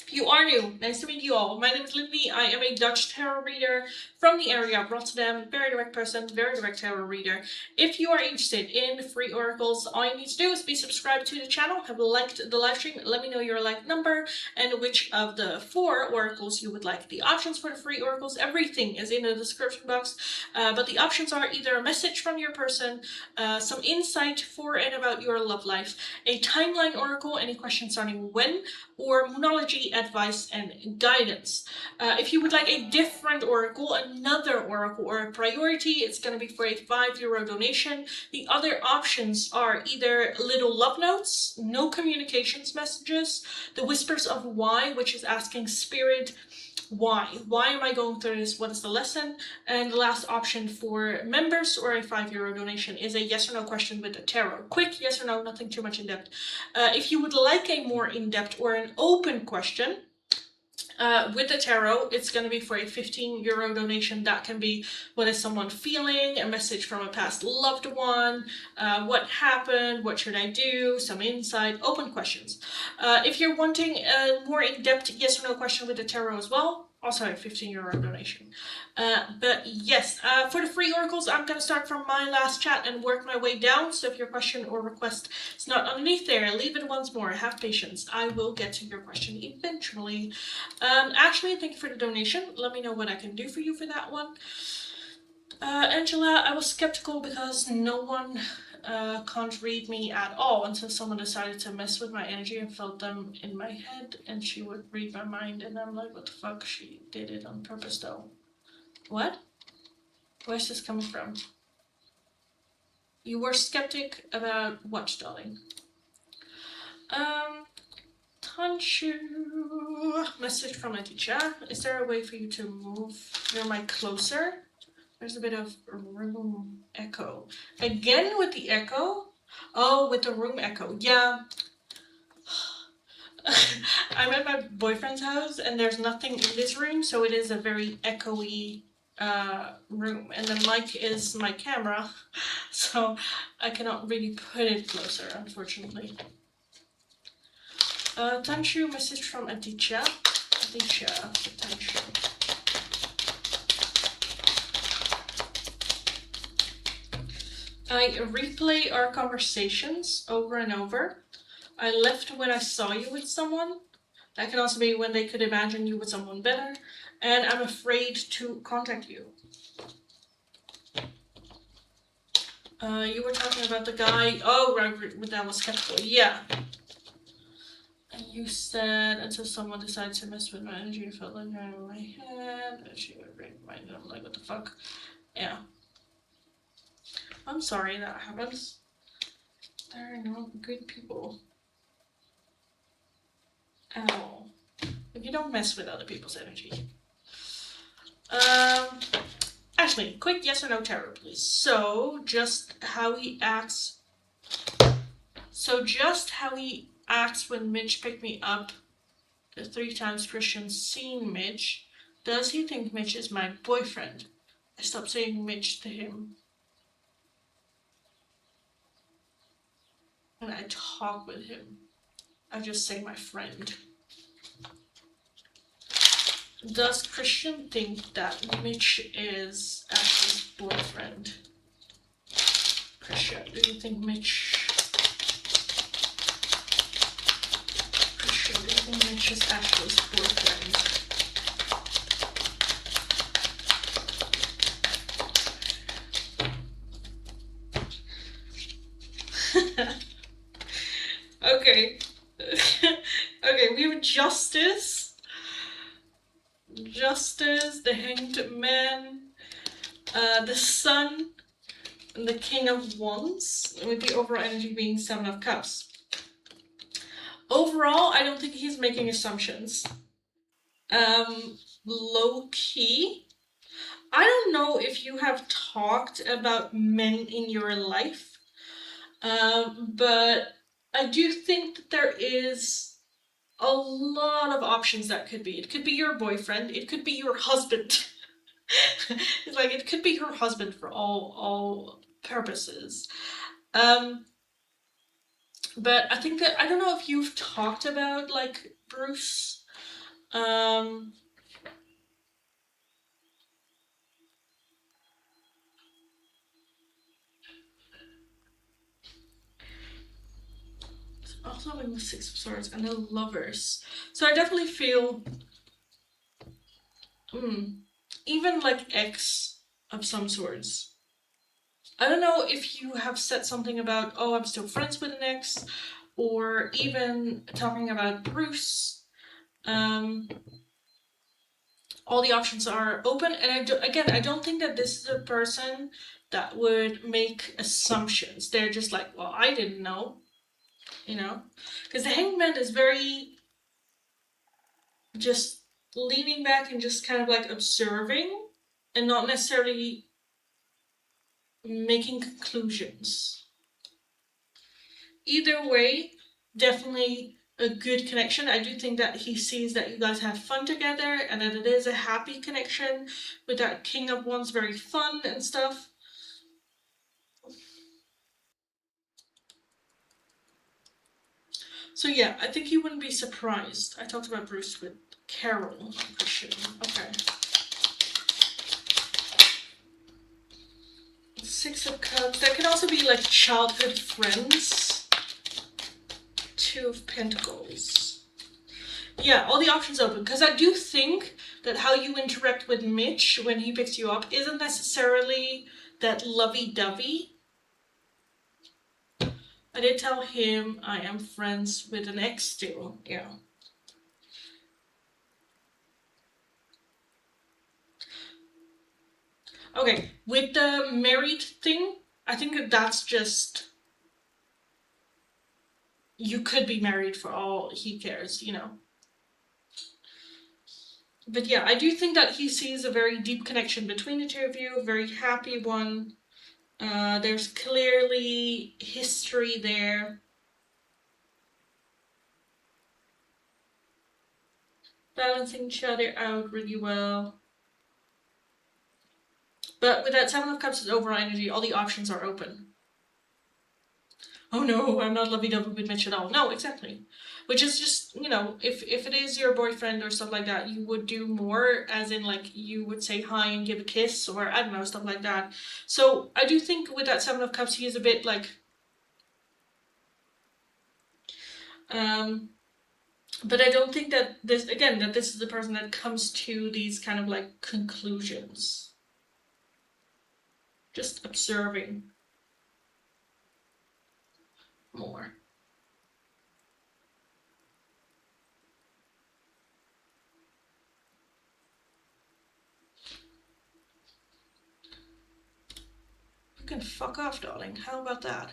Speaker 1: If you are new, nice to meet you all. My name is Lindy. I am a Dutch tarot reader from the area of Rotterdam. Very direct person, very direct tarot reader. If you are interested in free oracles, all you need to do is be subscribed to the channel, have liked the live stream, let me know your like number, and which of the 4 oracles you would like. The options for the free oracles, everything is in the description box, but the options are either a message from your person, some insight for and about your love life, a timeline oracle, any questions starting when, or moonology advice and guidance. If you would like a different oracle, another oracle, or a priority, it's going to be for a €5 donation. The other options are either little love notes, no communications messages, the whispers of why, which is asking spirit, why am I going through this, what is the lesson, and the last option for members or a €5 donation is a yes or no question with a tarot. Quick yes or no, nothing too much in depth. If you would like a more in-depth or an open question, With the tarot, it's going to be for a €15 donation. That can be, what is someone feeling, a message from a past loved one, what happened, what should I do, some insight, open questions. If you're wanting a more in-depth yes or no question with the tarot as well, also a €15 donation. But yes, for the free oracles, I'm going to start from my last chat and work my way down. So if your question or request is not underneath there, leave it once more. Have patience. I will get to your question eventually. Ashley, thank you for the donation. Let me know what I can do for you for that one. Angela, I was skeptical because no one can't read me at all until someone decided to mess with my energy and felt them in my head, and she would read my mind, and I'm like, what the fuck? She did it on purpose though. What? Where's this coming from? You were skeptic about what, darling? Tanshu. Message from my teacher. Is there a way for you to move your mic closer? There's a bit of room echo. Again with the echo? Oh, with the room echo. Yeah. I'm at my boyfriend's house and there's nothing in this room, so it is a very echoey room. And the mic is my camera, so I cannot really put it closer, unfortunately. Tanshu, message from Aditya. Tanshu. I replay our conversations over and over. I left when I saw you with someone. That can also be when they could imagine you with someone better. And I'm afraid to contact you. You were talking about the guy. Oh, right, that was skeptical. Yeah. And you said until someone decided to mess with my energy, I felt like I in my head. And she would read my mind. I'm like, what the fuck? Yeah. I'm sorry that happens. There are no good people at all. If you don't mess with other people's energy. Ashley, quick yes or no tarot, please. So just how he acts when Mitch picked me up the 3 times Christian seen Mitch. Does he think Mitch is my boyfriend? I stopped saying Mitch to him. When I talk with him, I just say my friend. Does Christian think that Mitch is Ashley's boyfriend? Christian, do you think Mitch... Christian, do you think Mitch is Ashley's boyfriend? Okay. Okay, we have Justice, the Hanged Man, the Sun, and the King of Wands, with the overall energy being 7 of Cups. Overall, I don't think he's making assumptions. Low key, I don't know if you have talked about men in your life, but I do think that there is a lot of options that could be. It could be your boyfriend, it could be your husband. It's like, it could be her husband for all purposes. But I think that, I don't know if you've talked about, like, Bruce. Also having the 6 of Swords and the Lovers. So I definitely feel, even like ex of some sorts. I don't know if you have said something about, oh, I'm still friends with an ex, or even talking about Bruce. All the options are open, and I don't think that this is a person that would make assumptions. They're just like, well, I didn't know, you know? Because the Hanged Man is very just leaning back and just kind of like observing and not necessarily making conclusions. Either way, definitely a good connection. I do think that he sees that you guys have fun together and that it is a happy connection with that King of Wands, very fun and stuff. So yeah, I think you wouldn't be surprised. I talked about Bruce with Carol, I'm presuming. Okay. Six of Cups. That can also be like childhood friends. Two of Pentacles. Yeah, all the options open. Because I do think that how you interact with Mitch when he picks you up isn't necessarily that lovey-dovey. I did tell him I am friends with an ex still. Yeah. Okay, with the married thing, I think that that's just... You could be married for all he cares, you know. But yeah, I do think that he sees a very deep connection between the two of you, a very happy one. There's clearly history there. Balancing each other out really well. But with that Seven of Cups' overall energy, all the options are open. Oh no, I'm not lovey-dovey with Mitch at all. No, exactly. Which is just, you know, if it is your boyfriend or stuff like that, you would do more, as in like you would say hi and give a kiss, or I don't know, stuff like that. So I do think with that Seven of Cups, he is a bit like... but I don't think that this, again, that this is the person that comes to these kind of like conclusions. Just observing more. You can fuck off, darling. How about that?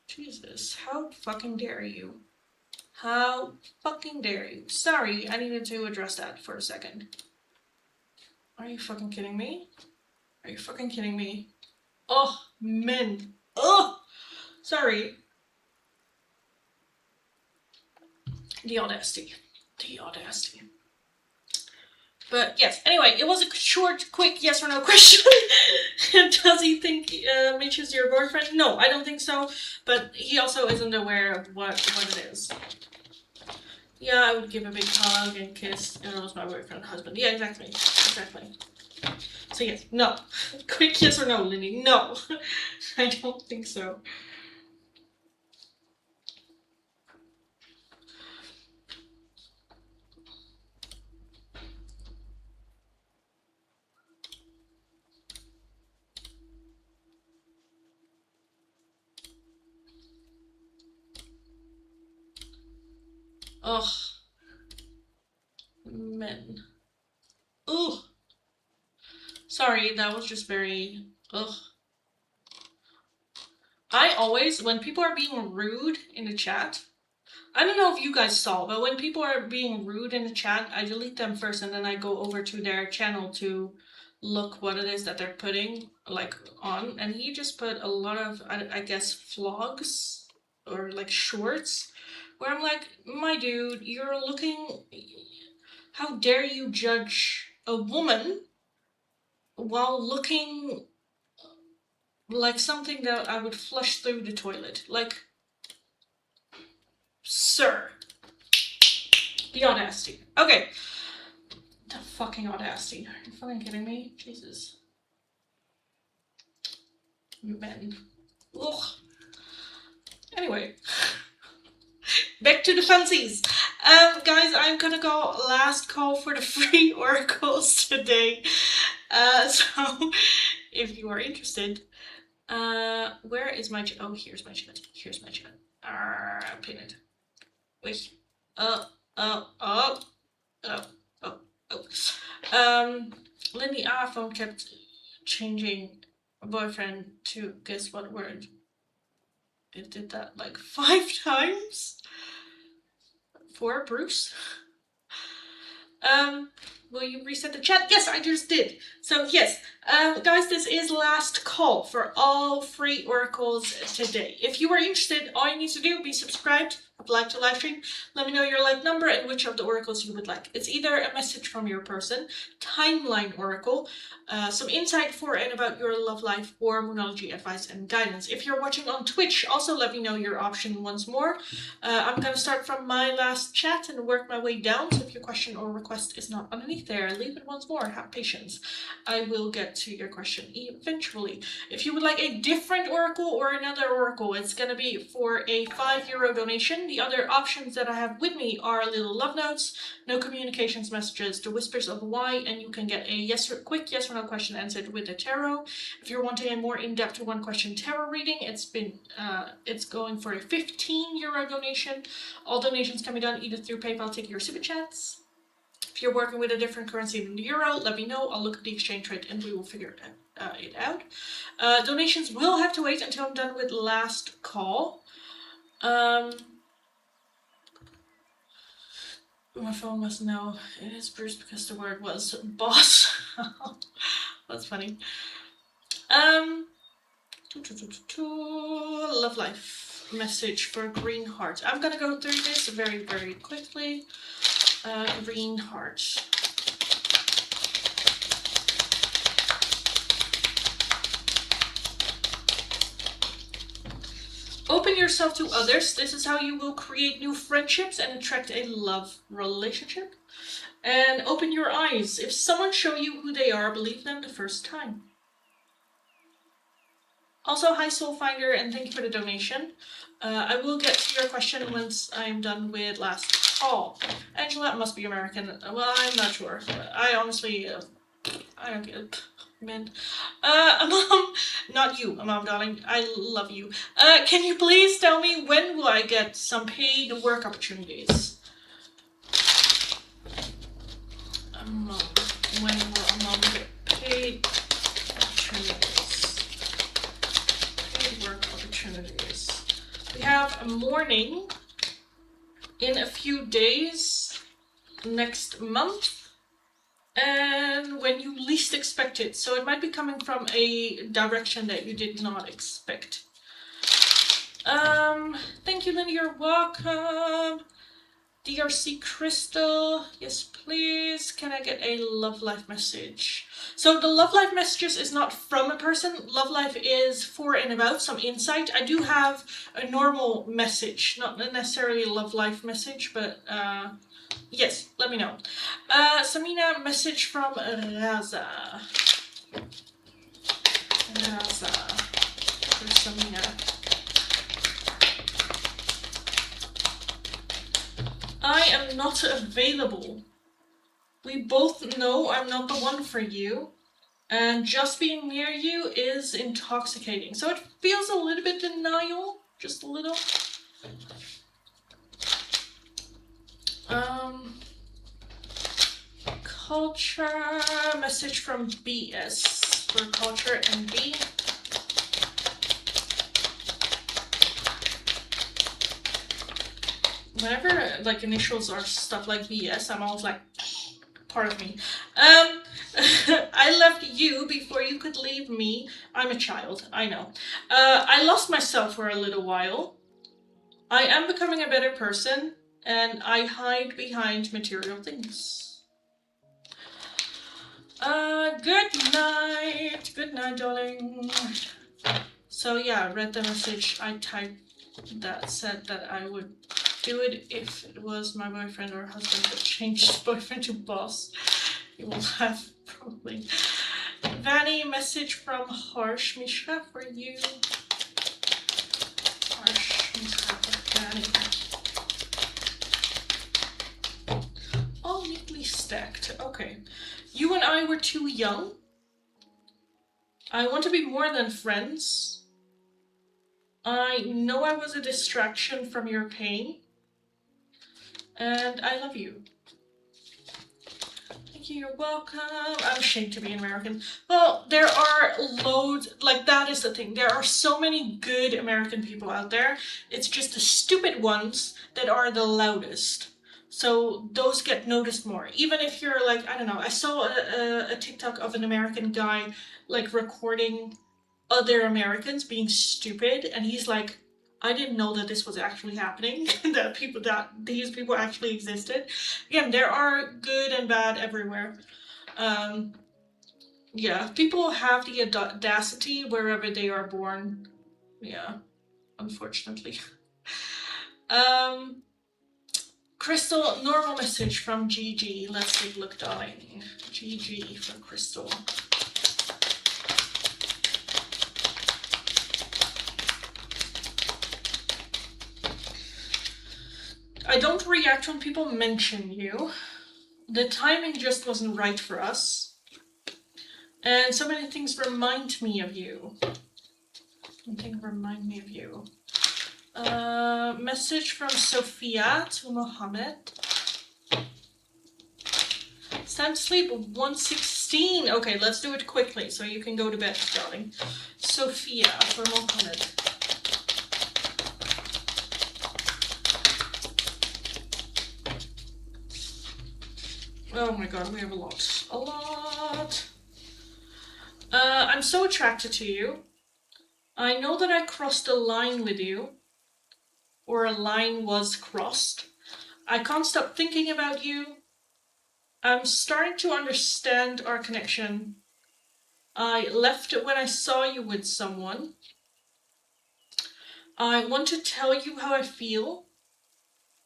Speaker 1: Jesus, how fucking dare you? How fucking dare you? Sorry, I needed to address that for a second. Are you fucking kidding me? Are you fucking kidding me? Oh, men. Oh! Sorry. The audacity. The audacity. But yes, anyway, it was a short, quick yes or no question. Does he think Mitch is your boyfriend? No, I don't think so. But he also isn't aware of what it is. Yeah, I would give a big hug and kiss, and it was my boyfriend, husband. Yeah, exactly. Exactly. So yes, no. Quick yes or no, Lindy. No. I don't think so. Ugh. Men. Ugh. Sorry, that was just very... Ugh. I always, when people are being rude in the chat, I don't know if you guys saw, but when people are being rude in the chat, I delete them first and then I go over to their channel to look what it is that they're putting like on. And he just put a lot of, I guess, vlogs or like shorts where I'm like, my dude, you're looking... How dare you judge a woman while looking like something that I would flush through the toilet? Like, sir. The audacity. Okay. The fucking audacity. Are you fucking kidding me? Jesus. Men. Ugh. Anyway. Back to the fancies. Guys, I'm gonna go last call for the free oracles today. So, if you are interested, where is my chat? Oh, here's my chat. Here's my chat. Pin it. Wait. Oh, oh, oh, oh, oh, oh. Lindy iPhone kept changing boyfriend to guess what word. It did that like 5 times for Bruce. Will you reset the chat? Yes, I just did. So yes, guys, this is last call for all free oracles today. If you are interested, all you need to do, be subscribed, like to live stream, let me know your like number and which of the oracles you would like. It's either a message from your person, timeline oracle, some insight for and about your love life, or moonology advice and guidance. If you're watching on Twitch, also let me know your option once more. I'm gonna start from my last chat and work my way down, so if your question or request is not underneath there, leave it once more, have patience. I will get to your question eventually. If you would like a different oracle or another oracle, it's gonna be for a €5 donation. The other options that I have with me are little love notes, no communications messages, the whispers of why, and you can get a quick yes or no question answered with a tarot. If you're wanting a more in-depth one question tarot reading, it's going for a €15 donation. All donations can be done either through PayPal, Ticket, or Super Chats. If you're working with a different currency than the euro, let me know. I'll look at the exchange rate and we will figure it out. Donations will have to wait until I'm done with last call. My phone must know it is Bruce because the word was boss. That's funny. Love life message for green heart. I'm gonna go through this very, very quickly. Green heart. Open yourself to others. This is how you will create new friendships and attract a love relationship. And open your eyes. If someone shows you who they are, believe them the first time. Also, hi Soul Finder, and thank you for the donation. I will get to your question once I'm done with last call. Angela must be American. Well, I'm not sure. I honestly, I don't get it. Man. Mom, not you, Mom, darling. I love you. Can you please tell me when will I get some paid work opportunities? Mom, when will Mom get paid opportunities? Paid work opportunities. We have a morning in a few days next month. And when you least expect it. So it might be coming from a direction that you did not expect. Thank you, Linda, you're welcome. DRC Crystal, yes please. Can I get a love life message? So the love life messages is not from a person. Love life is for and about, some insight. I do have a normal message, not necessarily a love life message, but yes, let me know. Samina, message from Raza. Raza. For Samina. I am not available. We both know I'm not the one for you. And just being near you is intoxicating. So it feels a little bit denial. Just a little. Culture, message from BS for culture and B. Whenever like initials are stuff like BS, I'm always like, part of me. I left you before you could leave me. I'm a child, I know. I lost myself for a little while. I am becoming a better person, and I hide behind material things. Good night, darling. So yeah, I read the message I typed that said that I would do it if it was my boyfriend or husband that changed boyfriend to boss. You will have probably. Vanny, message from Harsh Mishra for you. Harsh Mishra for Vanny. All neatly stacked. Okay. You and I were too young. I want to be more than friends. I know I was a distraction from your pain. And I love you. Thank you, you're welcome. I'm ashamed to be an American. Well, there are loads, like that is the thing. There are so many good American people out there. It's just the stupid ones that are the loudest. So those get noticed more. Even if you're like, I don't know, I saw a TikTok of an American guy like recording other Americans being stupid, and he's like, I didn't know that this was actually happening, that these people actually existed. Again, there are good and bad everywhere. Yeah, people have the audacity wherever they are born. Yeah, unfortunately. Um, Crystal, normal message from Gigi. Let's take a look, darling. Gigi from Crystal. I don't react when people mention you. The timing just wasn't right for us. And so many things remind me of you. Something remind me of you. Message from Sophia to Mohammed. It's time to sleep. 1:16. Okay, let's do it quickly so you can go to bed, darling. Sophia for Mohammed. Oh my god, we have a lot. A lot. I'm so attracted to you. I know that I crossed a line with you. Or a line was crossed. I can't stop thinking about you. I'm starting to understand our connection. I left when I saw you with someone. I want to tell you how I feel.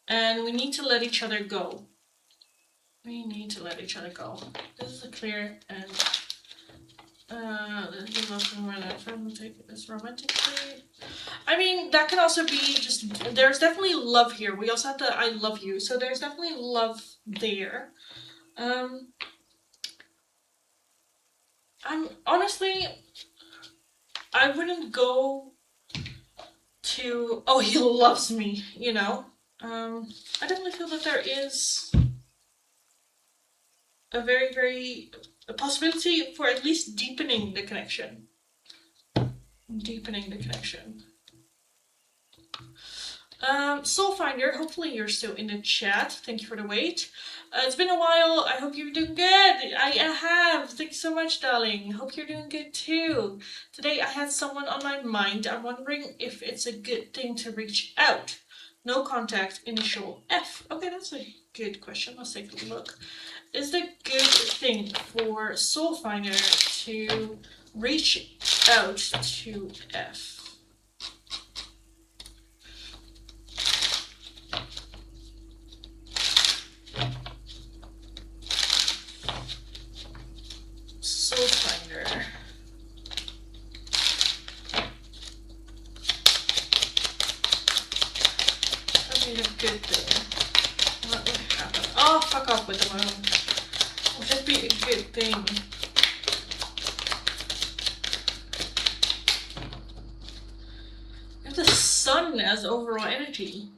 Speaker 1: And we need to let each other go. We need to let each other go. This is a clear and he loves me more than ever. We'll take this romantically. I mean, that can also be just, there's definitely love here. We also have the I love you, so there's definitely love there. I'm honestly, I wouldn't go to, oh, he loves me, you know. I definitely feel that there is a a possibility for at least deepening the connection. Deepening the connection. Soulfinder, hopefully you're still in the chat. Thank you for the wait. It's been a while. I hope you're doing good. I have. Thanks so much, darling. Hope you're doing good too. Today I had someone on my mind. I'm wondering if it's a good thing to reach out. No contact, initial F. Okay, that's a good question. Let's take a look. Is it a good thing for Soulfinder to reach out to F? Soulfinder. That'd be a good thing. What would happen? Oh, fuck off with the moon. Would that be a good thing? We have the sun as overall energy.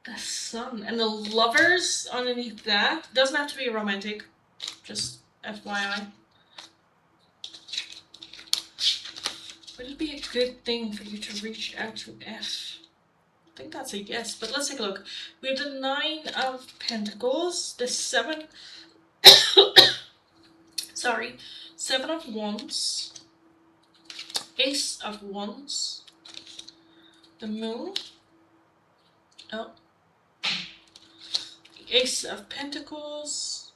Speaker 1: The sun. And the lovers underneath that. Doesn't have to be romantic. Just FYI. Would it be a good thing for you to reach out to F? I think that's a yes, but let's take a look. We have the 9 of Pentacles, the 7... Sorry. 7 of Wands, Ace of Wands, the Moon, oh, the Ace of Pentacles,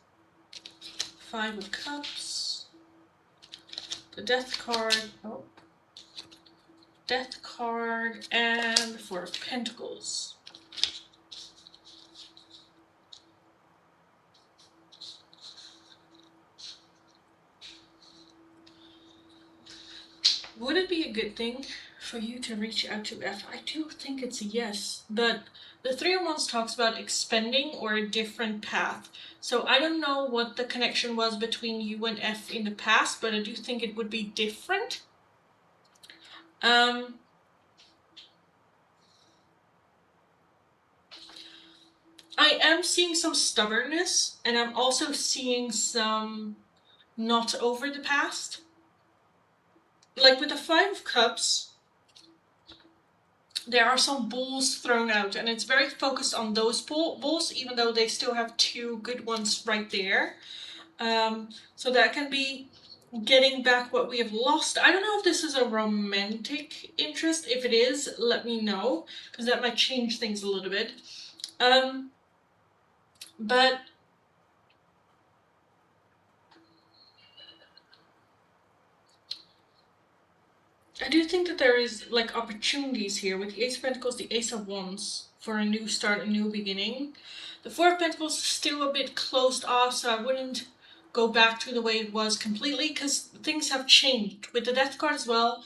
Speaker 1: 5 of Cups, the Death card, oh, Death card, and the 4 of Pentacles. Would it be a good thing for you to reach out to F? I do think it's a yes, but the 3 of Wands talks about expanding or a different path. So I don't know what the connection was between you and F in the past, but I do think it would be different. I am seeing some stubbornness, and I'm also seeing some not over the past. Like with the 5 of Cups, there are some bulls thrown out, and it's very focused on those bulls, even though they still have two good ones right there. So that can be getting back what we have lost. I don't know if this is a romantic interest. If it is, let me know, because that might change things a little bit. But I do think that there is like opportunities here with the Ace of Pentacles, the Ace of Wands for a new start, a new beginning. The Four of Pentacles is still a bit closed off, so I wouldn't go back to the way it was completely, because things have changed. With the Death card as well,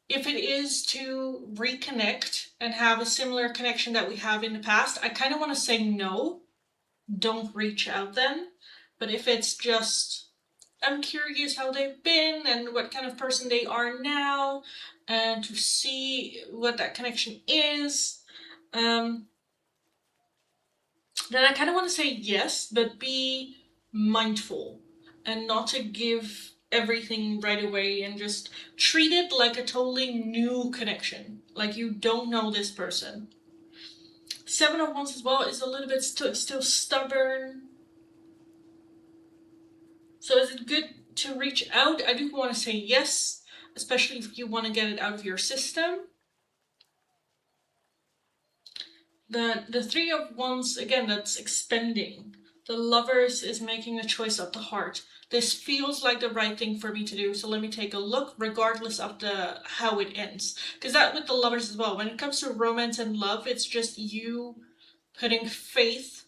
Speaker 1: if it is to reconnect and have a similar connection that we have in the past, I kind of want to say no, don't reach out then. But if it's just, I'm curious how they've been and what kind of person they are now, and to see what that connection is, then I kind of want to say yes, but be mindful and not to give everything right away, and just treat it like a totally new connection, like you don't know this person. Seven of Wands as well is a little bit still stubborn. So is it good to reach out? I do want to say yes, especially if you want to get it out of your system. The Three of Wands, again, that's expending. The Lovers is making a choice of the heart. This feels like the right thing for me to do, so let me take a look, regardless of how it ends. Because that with the Lovers as well, when it comes to romance and love, it's just you putting faith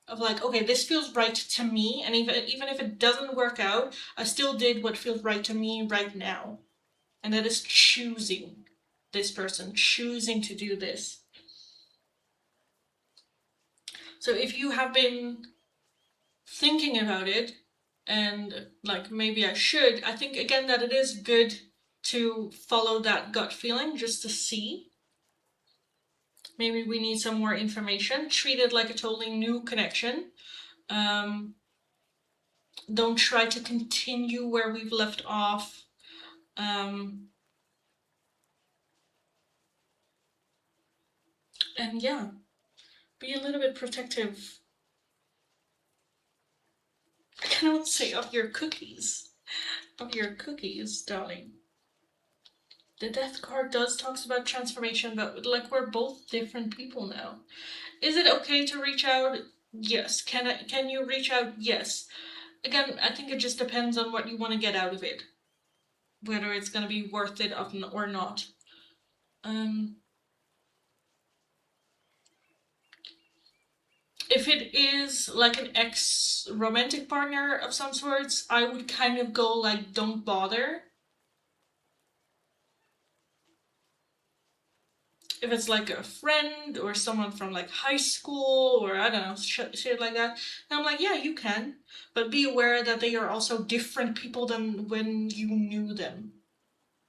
Speaker 1: of like, okay, this feels right to me, and even if it doesn't work out, I still did what feels right to me right now. And that is choosing this person, choosing to do this. So if you have been thinking about it and like, maybe I should, I think again that it is good to follow that gut feeling just to see. Maybe we need some more information. Treat it like a totally new connection. Don't try to continue where we've left off. And yeah, be a little bit protective. I cannot say of your cookies. Of your cookies, darling. The Death card does talks about transformation, but like, we're both different people now. Is it okay to reach out? Yes. Can you reach out? Yes. Again, I think it just depends on what you want to get out of it, whether it's going to be worth it or not. If it is like an ex-romantic partner of some sorts, I would kind of go like, don't bother. If it's like a friend or someone from like high school or I don't know, shit like that, then I'm like, yeah, you can. But be aware that they are also different people than when you knew them,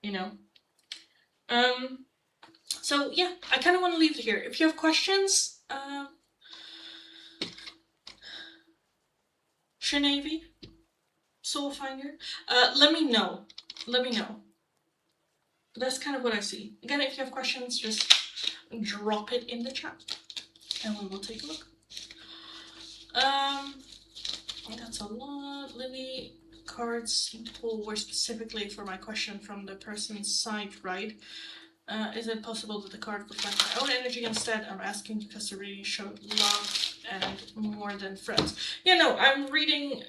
Speaker 1: you know? So yeah, I kind of want to leave it here. If you have questions, Shanavi, Soulfinder, let me know. Let me know. But that's kind of what I see. Again, if you have questions, just drop it in the chat and we will take a look. That's a lot. Lily, cards pull were specifically for my question from the person's side, right? Is it possible that the card reflects my own energy instead? I'm asking because it really showed love and more than friends. Yeah, no, I'm reading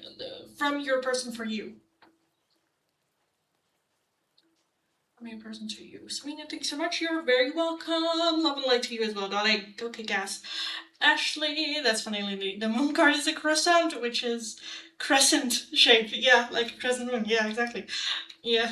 Speaker 1: from your person for you. From your person to you. Serena, thanks so much. You're very welcome. Love and light to you as well, darling. Go kick ass. Ashley, that's funny, Lily. The moon card is a crescent, which is crescent shape. Yeah, like a crescent moon. Yeah, exactly. Yeah.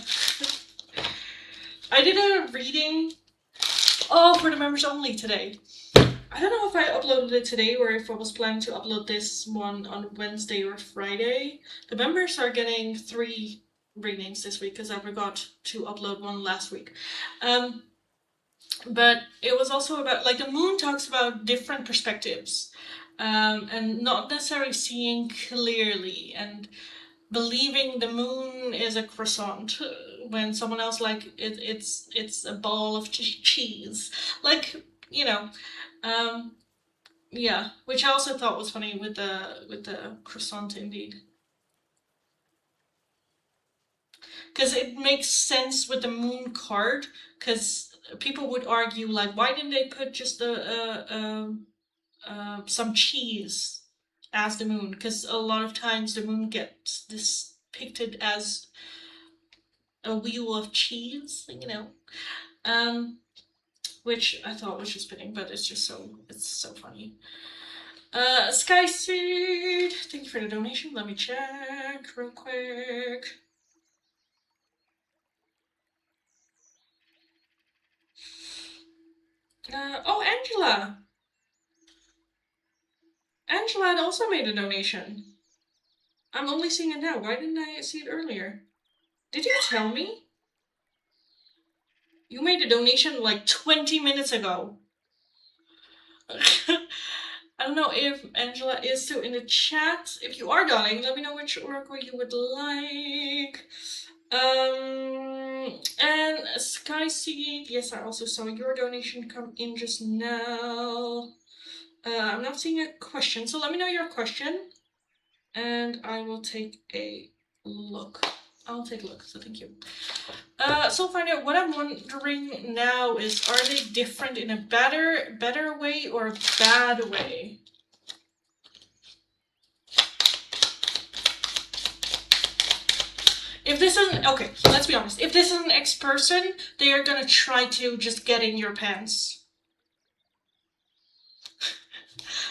Speaker 1: I did a reading for the members only today. I don't know if I uploaded it today or if I was planning to upload this one on Wednesday or Friday. The members are getting 3 readings this week because I forgot to upload one last week. But it was also about, like, the moon talks about different perspectives, and not necessarily seeing clearly, and believing the moon is a croissant when someone else like it's a ball of cheese, like, you know. Yeah, which I also thought was funny with the croissant indeed. Because it makes sense with the moon card, because people would argue like, why didn't they put just some cheese as the moon? Because a lot of times the moon gets this depicted as a wheel of cheese, you know. Um, which I thought was just fitting, but it's so funny. Sky Seed, thank you for the donation. Let me check real quick. Oh, Angela! Angela had also made a donation. I'm only seeing it now. Why didn't I see it earlier? Did you tell me? You made a donation like 20 minutes ago. I don't know if Angela is still in the chat. If you are, darling, let me know which oracle you would like. And Sky Seed, yes, I also saw your donation come in just now. I'm not seeing a question, so let me know your question, and I will take a look. I'll take a look, so thank you. So find out what I'm wondering now is, are they different in a better way or a bad way? If this isn't, okay, let's be honest. If this is an ex-person, they are gonna try to just get in your pants.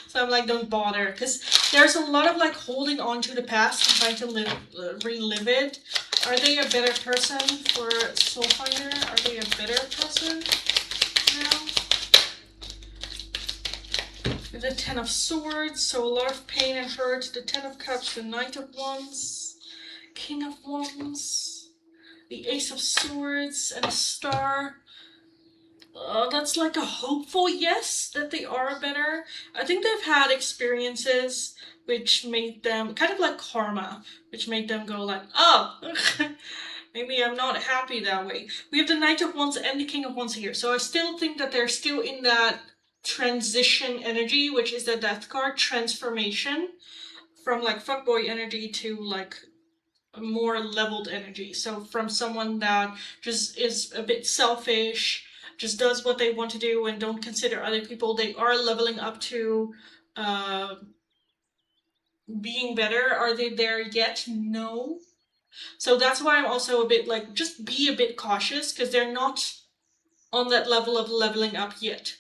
Speaker 1: So I'm like, don't bother, because there's a lot of like holding on to the past and trying to relive it. Are they a better person for Soulfinder? Are they a better person now? The Ten of Swords, so a lot of pain and hurt. The Ten of Cups, the Knight of Wands, King of Wands, the Ace of Swords, and a Star. That's like a hopeful yes that they are better. I think they've had experiences which made them kind of like karma, which made them go like, oh, maybe I'm not happy that way. We have the Knight of Wands and the King of Wands here, so I still think that they're still in that transition energy, which is the Death card, transformation from like fuckboy energy to like more leveled energy. So from someone that just is a bit selfish, just does what they want to do and don't consider other people, they are leveling up to being better. Are they there yet? No. So that's why I'm also a bit like, just be a bit cautious, because they're not on that level of leveling up yet.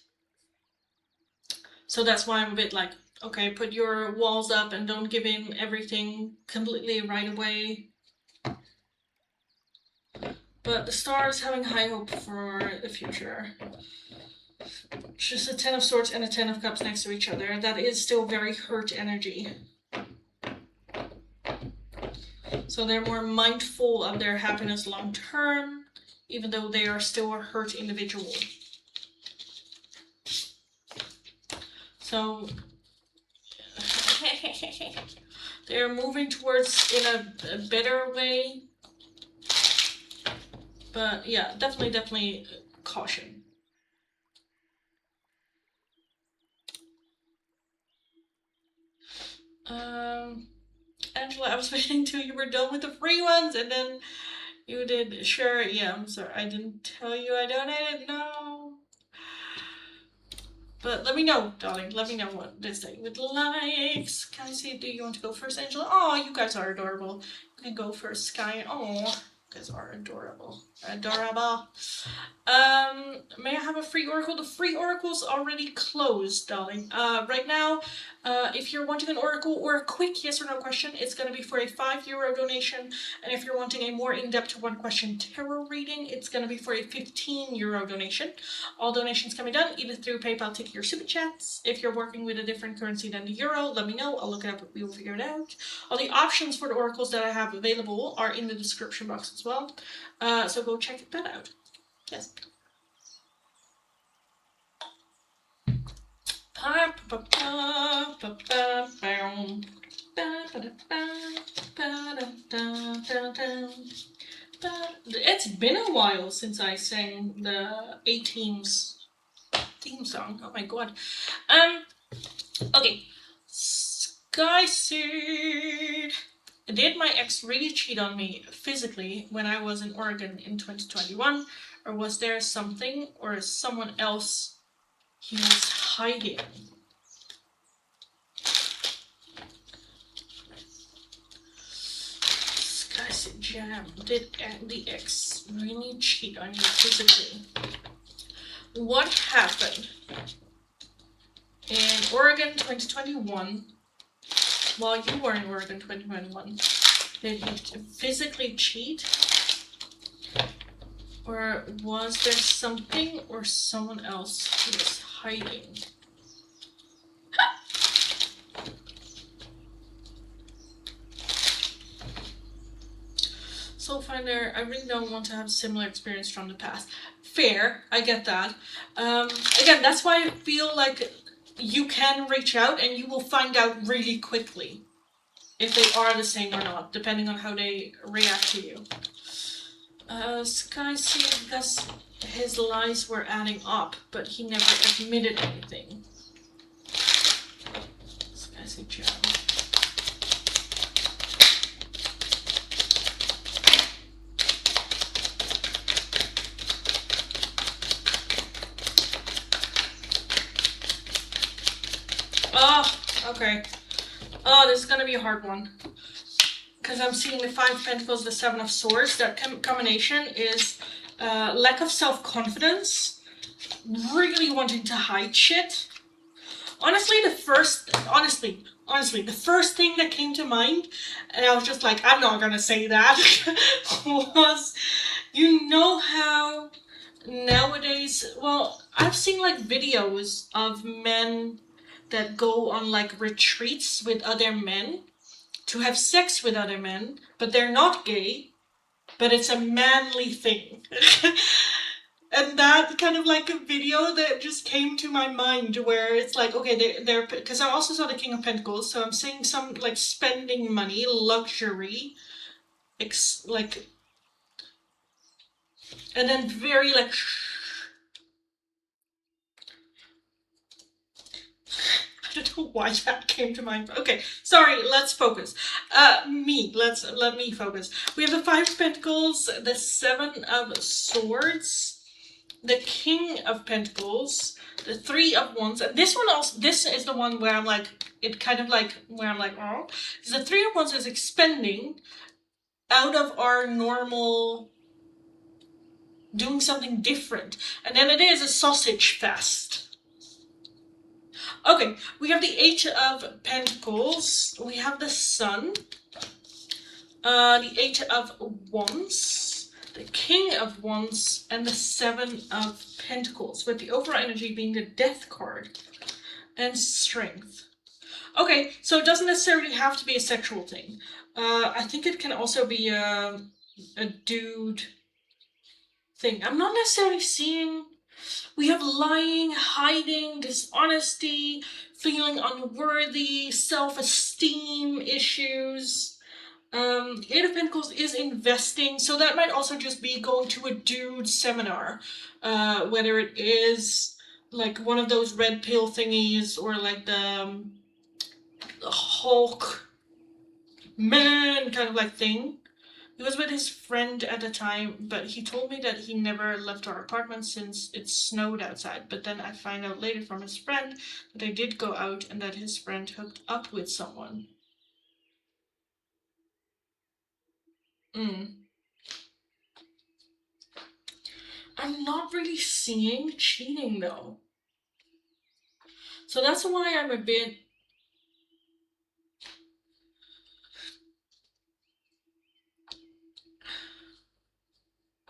Speaker 1: So that's why I'm a bit like, okay, put your walls up and don't give in everything completely right away. But the Star is having high hope for the future. Just a Ten of Swords and a Ten of Cups next to each other. That is still very hurt energy. So they're more mindful of their happiness long term, even though they are still a hurt individual. So they're moving towards in a better way. But yeah, definitely caution. Angela, I was waiting till you were done with the free ones, and then you did. Sure, yeah, I'm sorry. I didn't tell you I donated. No. But let me know, darling. Let me know what this thing would like. Can I see? Do you want to go first, Angela? Oh, you guys are adorable. You can go first, Sky. Oh, you guys are adorable. Adorable. May I have a free oracle? The free oracle's already closed, darling. Right now, if you're wanting an oracle or a quick yes or no question, it's going to be for a €5 donation. And if you're wanting a more in-depth one question tarot reading, it's going to be for a €15 donation. All donations can be done either through PayPal, Tiki, or Super Chats. If you're working with a different currency than the euro, let me know. I'll look it up and we will figure it out. All the options for the oracles that I have available are in the description box as well. So go check that out. Yes. bad. It's been a while since I sang the A-Team's theme song. Oh my god. Okay. Sky Suit. Did my ex really cheat on me physically when I was in Oregon in 2021? Or was there something or someone else he was hiding? Sky Suit Jam. Did the ex really cheat on you physically? What happened in Oregon 2021 while you were in Oregon 2021? Did he physically cheat? Or was there something or someone else he was hiding? Soul Finder, I really don't want to have a similar experience from the past. Fair, I get that. Again, that's why I feel like you can reach out and you will find out really quickly if they are the same or not, depending on how they react to you. Sky Sea, because his lies were adding up, but he never admitted anything. Sky Sea Jam. Oh, okay. Oh, this is gonna be a hard one. Because I'm seeing the Five of Pentacles, the Seven of Swords. That combination is lack of self-confidence, really wanting to hide shit. Honestly, the first thing that came to mind, and I was just like, I'm not gonna say that, was, you know how nowadays, well, I've seen like videos of men that go on like retreats with other men to have sex with other men, but they're not gay, but it's a manly thing. And that kind of like a video that just came to my mind where it's like, okay, they're because I also saw the King of Pentacles, so I'm seeing some like spending money, luxury, like, and then very like, I don't know why that came to mind. Okay, sorry, let's focus. Let me focus. We have the Five of Pentacles, the Seven of Swords, the King of Pentacles, the Three of Wands, and this one also, this is the one where I'm like, it kind of like, where I'm like, oh. The Three of Wands is expending out of our normal, doing something different. And then it is a sausage fest. Okay, we have the Eight of Pentacles, we have the Sun, the Eight of Wands, the King of Wands, and the Seven of Pentacles, with the overall energy being the Death card and Strength. Okay, so it doesn't necessarily have to be a sexual thing. I think it can also be a dude thing. I'm not necessarily seeing... We have lying, hiding, dishonesty, feeling unworthy, self-esteem issues. Eight of Pentacles is investing, so that might also just be going to a dude seminar, whether it is like one of those red pill thingies or like the Hulk man kind of like thing. He was with his friend at the time, but he told me that he never left our apartment since it snowed outside. But then I find out later from his friend that they did go out and that his friend hooked up with someone. I'm not really seeing cheating though. So that's why I'm a bit...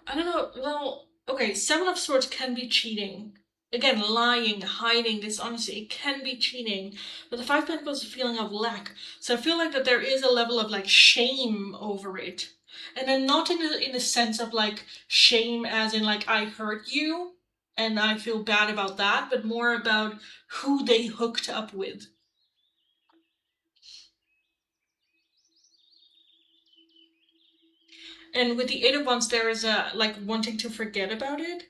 Speaker 1: I don't know, well, okay, Seven of Swords can be cheating. Again, lying, hiding, dishonesty, it can be cheating. But the Five of Pentacles is a feeling of lack. So I feel like that there is a level of like shame over it. And then not in the sense of like shame as in like I hurt you and I feel bad about that, but more about who they hooked up with. And with the Eight of Wands, there is a, like, wanting to forget about it.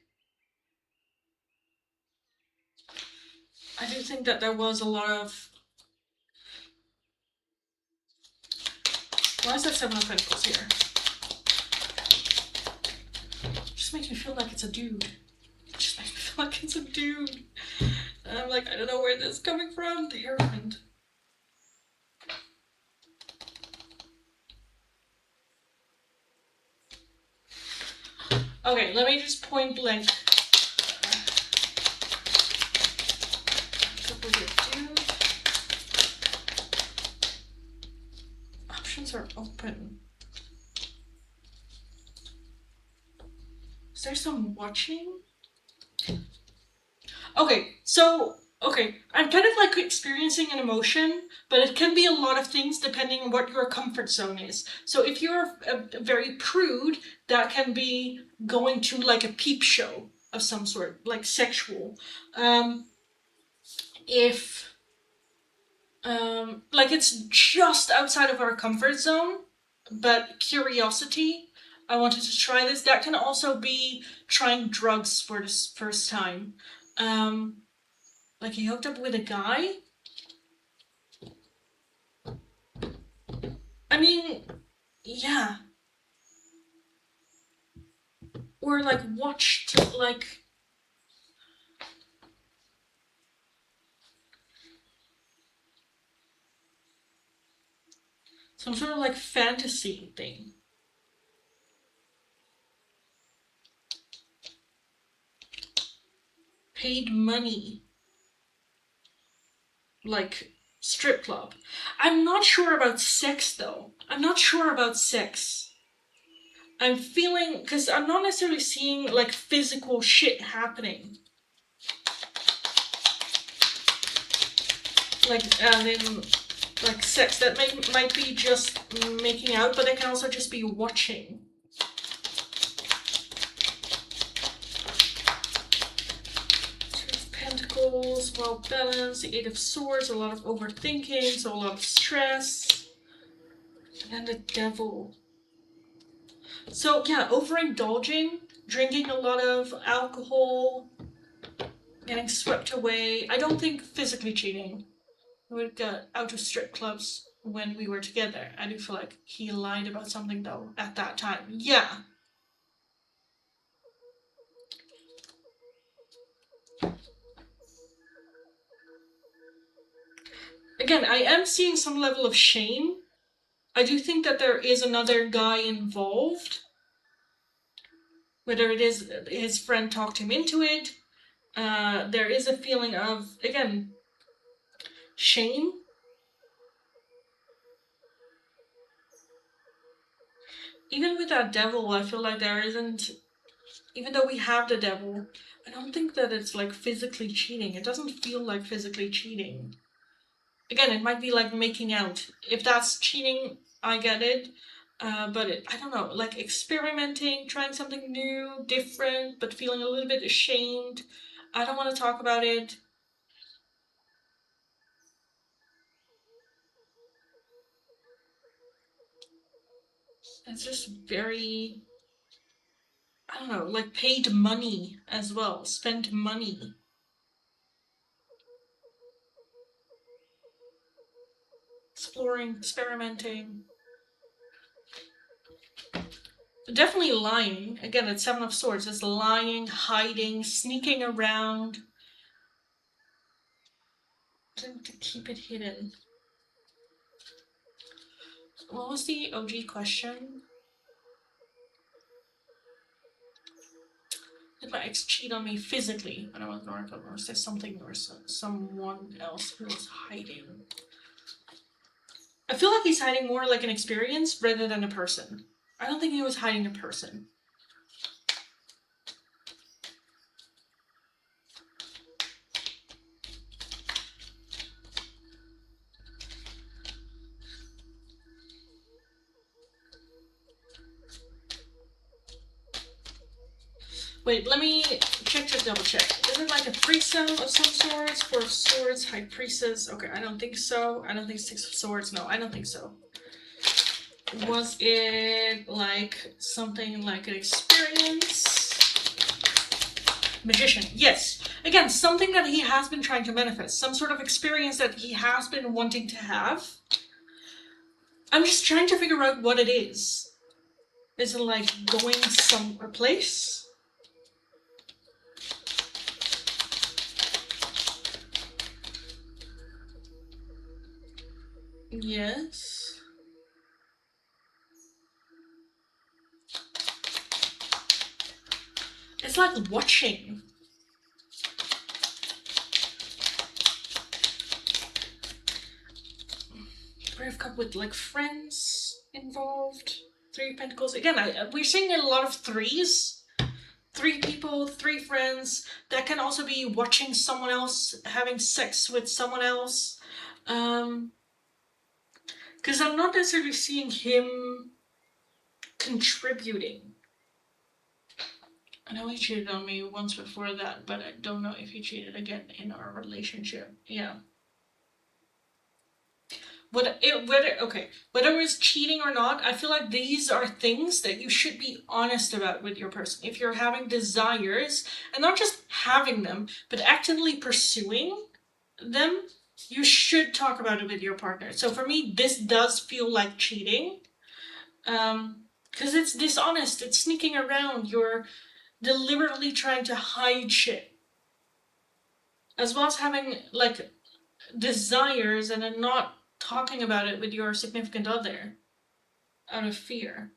Speaker 1: I do think that there was a lot of... Why is that Seven of Pentacles here? It just makes me feel like it's a dude. It just makes me feel like it's a dude. And I'm like, I don't know where this is coming from. The Hierophant. Okay, let me just point blank. Options are open. Is there some watching? Okay, so, okay, I'm kind of like experiencing an emotion, but it can be a lot of things depending on what your comfort zone is. So if you're a very prude, that can be going to like a peep show of some sort, like sexual. If like it's just outside of our comfort zone, but curiosity, I wanted to try this. That can also be trying drugs for the first time. Like he hooked up with a guy. I mean, yeah. Or like watched like some sort of like fantasy thing. Paid money. Like strip club. I'm not sure about sex though. I'm not sure about sex. I'm feeling, because I'm not necessarily seeing like physical shit happening. Like, and in like sex, that might be just making out, but it can also just be watching. Pentacles, well balanced, the Eight of Swords, a lot of overthinking, so a lot of stress. And then the Devil. So yeah, overindulging, drinking a lot of alcohol, getting swept away. I don't think physically cheating. We would get out of strip clubs when we were together. I do feel like he lied about something though at that time. Yeah. Again, I am seeing some level of shame. I do think that there is another guy involved. Whether it is his friend talked him into it, there is a feeling of, again, shame. Even with that Devil, I feel like there isn't, even though we have the Devil, I don't think that it's like physically cheating. It doesn't feel like physically cheating. Again, it might be like making out. If that's cheating, I get it. But I don't know, like experimenting, trying something new, different, but feeling a little bit ashamed. I don't want to talk about it. It's just very, I don't know, like paid money as well, spent money. Exploring, experimenting. Definitely lying. Again, it's Seven of Swords. It's lying, hiding, sneaking around. To keep it hidden. What was the OG question? Did my ex cheat on me physically when I was in North, or is there something or someone else who was hiding? I feel like he's hiding more like an experience rather than a person. I don't think he was hiding a person. Wait, let me check, double check. Is it like a threesome of some sorts? Four of Swords, High Priestess. Okay, I don't think so. I don't think Six of Swords. No, I don't think so. Was it like something like an experience? Magician, yes. Again, something that he has been trying to manifest. Some sort of experience that he has been wanting to have. I'm just trying to figure out what it is. Is it like going somewhere place? Yes. It's like watching. Brave Cup with like friends involved. Three of Pentacles. Again, we're seeing a lot of threes. 3 people, 3 friends. That can also be watching someone else having sex with someone else. Because I'm not necessarily seeing him contributing. I know he cheated on me once before that, but I don't know if he cheated again in our relationship. Yeah. Whether it's cheating or not, I feel like these are things that you should be honest about with your person. If you're having desires, and not just having them, but actively pursuing them, you should talk about it with your partner. So for me, this does feel like cheating. Because it's dishonest, it's sneaking around, you're deliberately trying to hide shit. As well as having, like, desires and then not talking about it with your significant other out of fear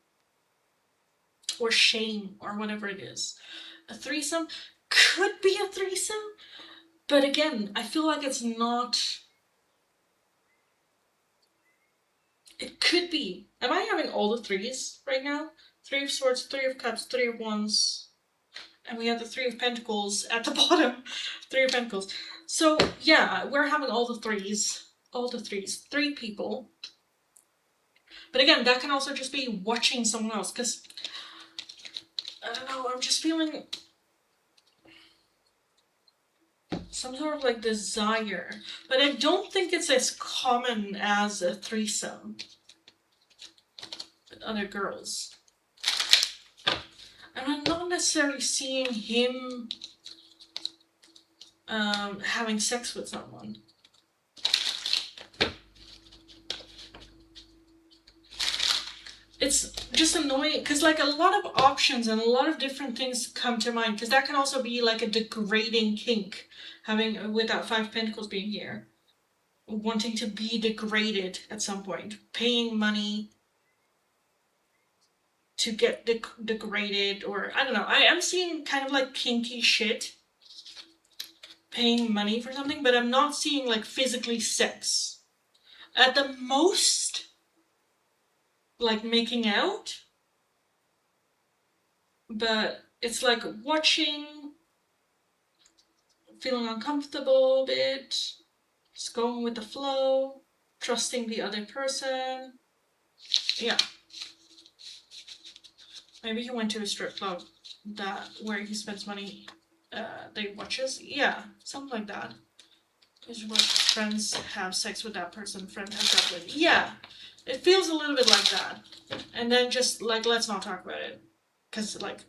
Speaker 1: or shame or whatever it is. A threesome could be a threesome, but again, I feel like it's not. It could be. Am I having all the threes right now? 3 of Swords, 3 of Cups, 3 of Wands, and we have the 3 of Pentacles at the bottom. 3 of Pentacles. So yeah, we're having all the threes. All the threes. 3 people. But again, that can also just be watching someone else, because I don't know, I'm just feeling some sort of like desire. But I don't think it's as common as a threesome with other girls. And I'm not necessarily seeing him having sex with someone. It's just annoying because like a lot of options and a lot of different things come to mind, because that can also be like a degrading kink, having with that 5 Pentacles being here, wanting to be degraded at some point, paying money to get degraded, or I don't know. I am seeing kind of like kinky shit, paying money for something, but I'm not seeing like physically sex. At the most, like making out, but it's like watching, feeling uncomfortable a bit, just going with the flow, trusting the other person. Yeah. Maybe he went to a strip club where he spends money, they watches. Yeah, something like that. His friends have sex with that person, friend has sex with. Yeah, it feels a little bit like that. And then just like, let's not talk about it, because like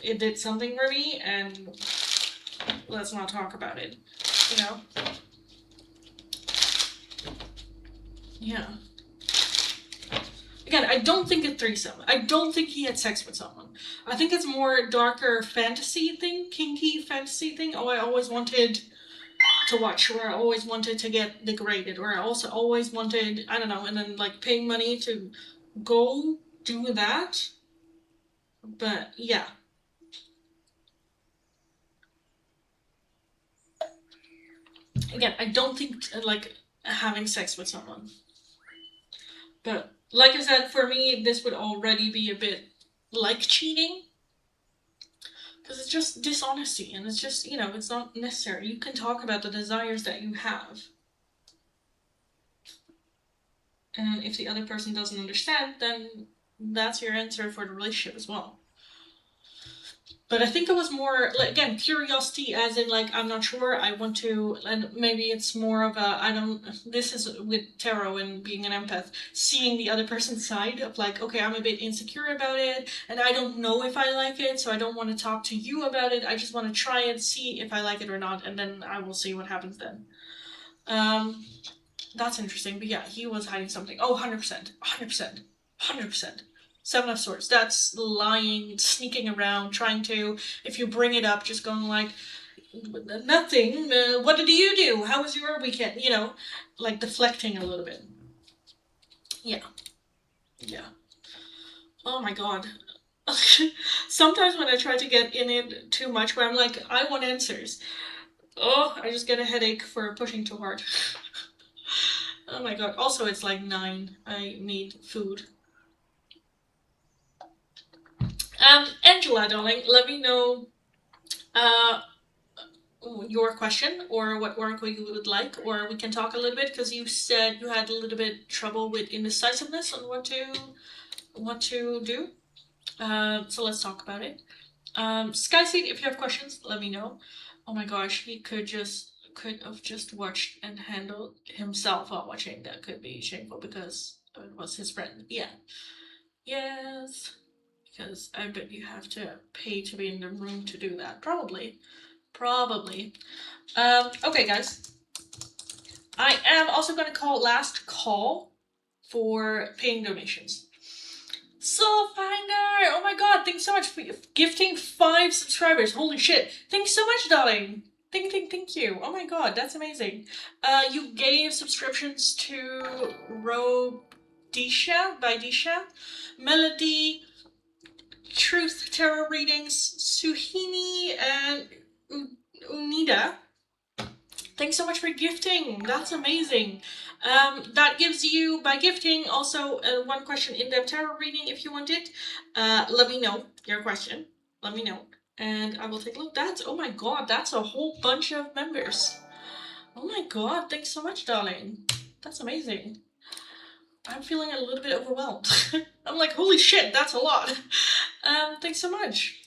Speaker 1: it did something for me, and let's not talk about it, you know? Yeah. Again, I don't think it's threesome. I don't think he had sex with someone. I think it's more darker fantasy thing, kinky fantasy thing. Oh, I always wanted to watch, or I always wanted to get degraded, or I also always wanted, I don't know, and then like paying money to go do that. But yeah. Again, I don't think like having sex with someone. But like I said, for me, this would already be a bit like cheating. Because it's just dishonesty, and it's just, you know, it's not necessary. You can talk about the desires that you have. And if the other person doesn't understand, then that's your answer for the relationship as well. But I think it was more, like, again, curiosity, as in, like, I'm not sure, I want to, and maybe it's more of a, I don't, this is with tarot and being an empath, seeing the other person's side of, like, okay, I'm a bit insecure about it, and I don't know if I like it, so I don't want to talk to you about it, I just want to try and see if I like it or not, and then I will see what happens then. That's interesting, but yeah, he was hiding something. Oh, 100%, 100%, 100%. Seven of Swords. That's lying, sneaking around, trying to, if you bring it up, just going like, nothing. What did you do? How was your weekend? You know, like deflecting a little bit. Yeah. Yeah. Oh my god. Sometimes when I try to get in it too much, where I'm like, I want answers. Oh, I just get a headache for pushing too hard. Oh my god. Also, it's like 9. I need food. Angela, darling, let me know uh, your question or what oracle you would like, or we can talk a little bit because you said you had a little bit trouble with indecisiveness on what to do. So let's talk about it. Skyseed, if you have questions, let me know. Oh my gosh, he could have just watched and handled himself while watching. That could be shameful because it was his friend. Yeah. Yes. Because I bet you have to pay to be in the room to do that. Probably. Probably. Okay, guys. I am also going to call last call for paying donations. Soulfinder! Oh my god, thanks so much for gifting 5 subscribers. Holy shit. Thanks so much, darling. Thank you. Oh my god, that's amazing. You gave subscriptions to Rodisha by Disha, Melody, Truth Tarot Readings, Suhini, and Unida. Thanks so much for gifting. That's amazing. That gives you, by gifting, also one question in-depth tarot reading if you want it. Let me know your question. Let me know. And I will take a look. That's, oh my god, that's a whole bunch of members. Oh my god, thanks so much, darling. That's amazing. I'm feeling a little bit overwhelmed. I'm like, holy shit, that's a lot. Thanks so much.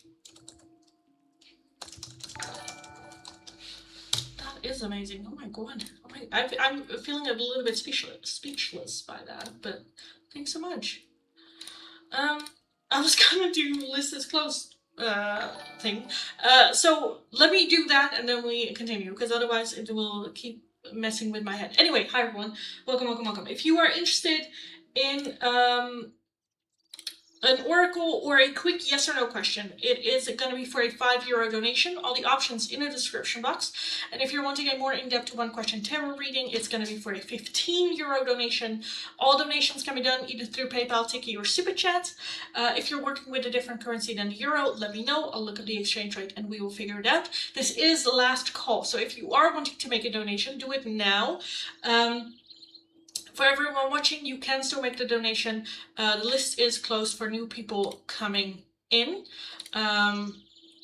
Speaker 1: That is amazing. Oh my god. Oh my, I'm feeling a little bit speechless by that, but thanks so much. I was gonna do list is closed thing. So let me do that and then we continue, because otherwise it will keep messing with my head. Anyway, hi everyone. Welcome. If you are interested in an oracle or a quick yes or no question, it is going to be for a €5 donation. All the options in the description box. And if you're wanting a more in-depth one question tarot reading, it's going to be for a €15 donation. All donations can be done either through PayPal, Tiki, or Super Chat. If you're working with a different currency than the euro, let me know. I'll look at the exchange rate and we will figure it out. This is the last call, so if you are wanting to make a donation, do it now. For everyone watching, you can still make the donation. The list is closed for new people coming in. And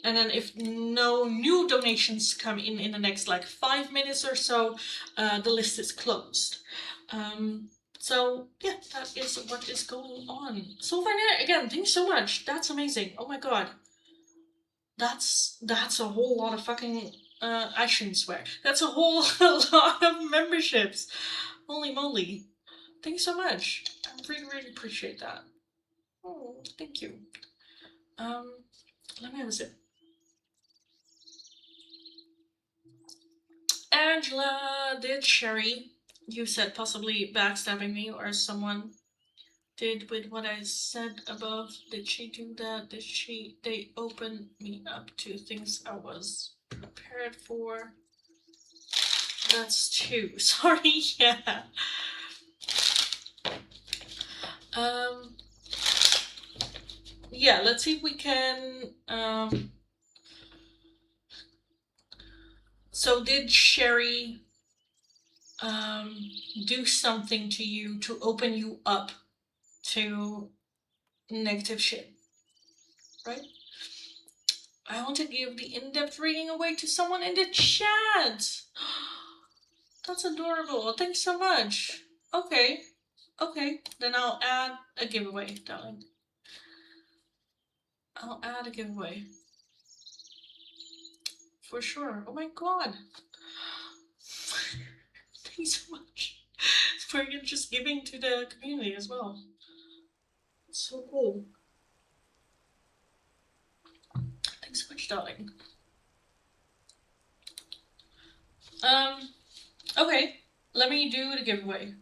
Speaker 1: then if no new donations come in the next like 5 minutes or so, the list is closed. So yeah, that is what is going on. So far, again, thanks so much. That's amazing. Oh my god. That's a whole lot of fucking, I shouldn't swear. That's a whole lot of memberships. Holy moly. Thanks so much. I really appreciate that. Oh, thank you. Let me have a sip. Angela, did Sherry, you said possibly backstabbing me, or someone did with what I said above? Did she do that? They opened me up to things I was prepared for? That's 2. Sorry, yeah. Yeah, let's see if we can, so did Sherry do something to you to open you up to negative shit, right? I want to give the in-depth reading away to someone in the chat. That's adorable. Thanks so much. Okay, then I'll add a giveaway, darling. I'll add a giveaway. for sure. Oh my god. Thanks so much for just giving to the community as well. It's so cool. Thanks so much, darling. Okay, let me do the giveaway.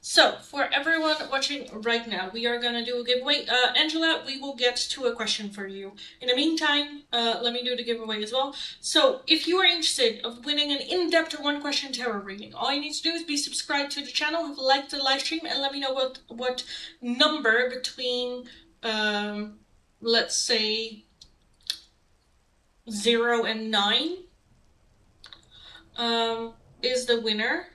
Speaker 1: So, for everyone watching right now, we are gonna do a giveaway. Angela, we will get to a question for you. In the meantime, let me do the giveaway as well. So, if you are interested of winning an in-depth one question tarot reading, all you need to do is be subscribed to the channel, like the live stream, and let me know what number between, let's say, 0 and 9 is the winner.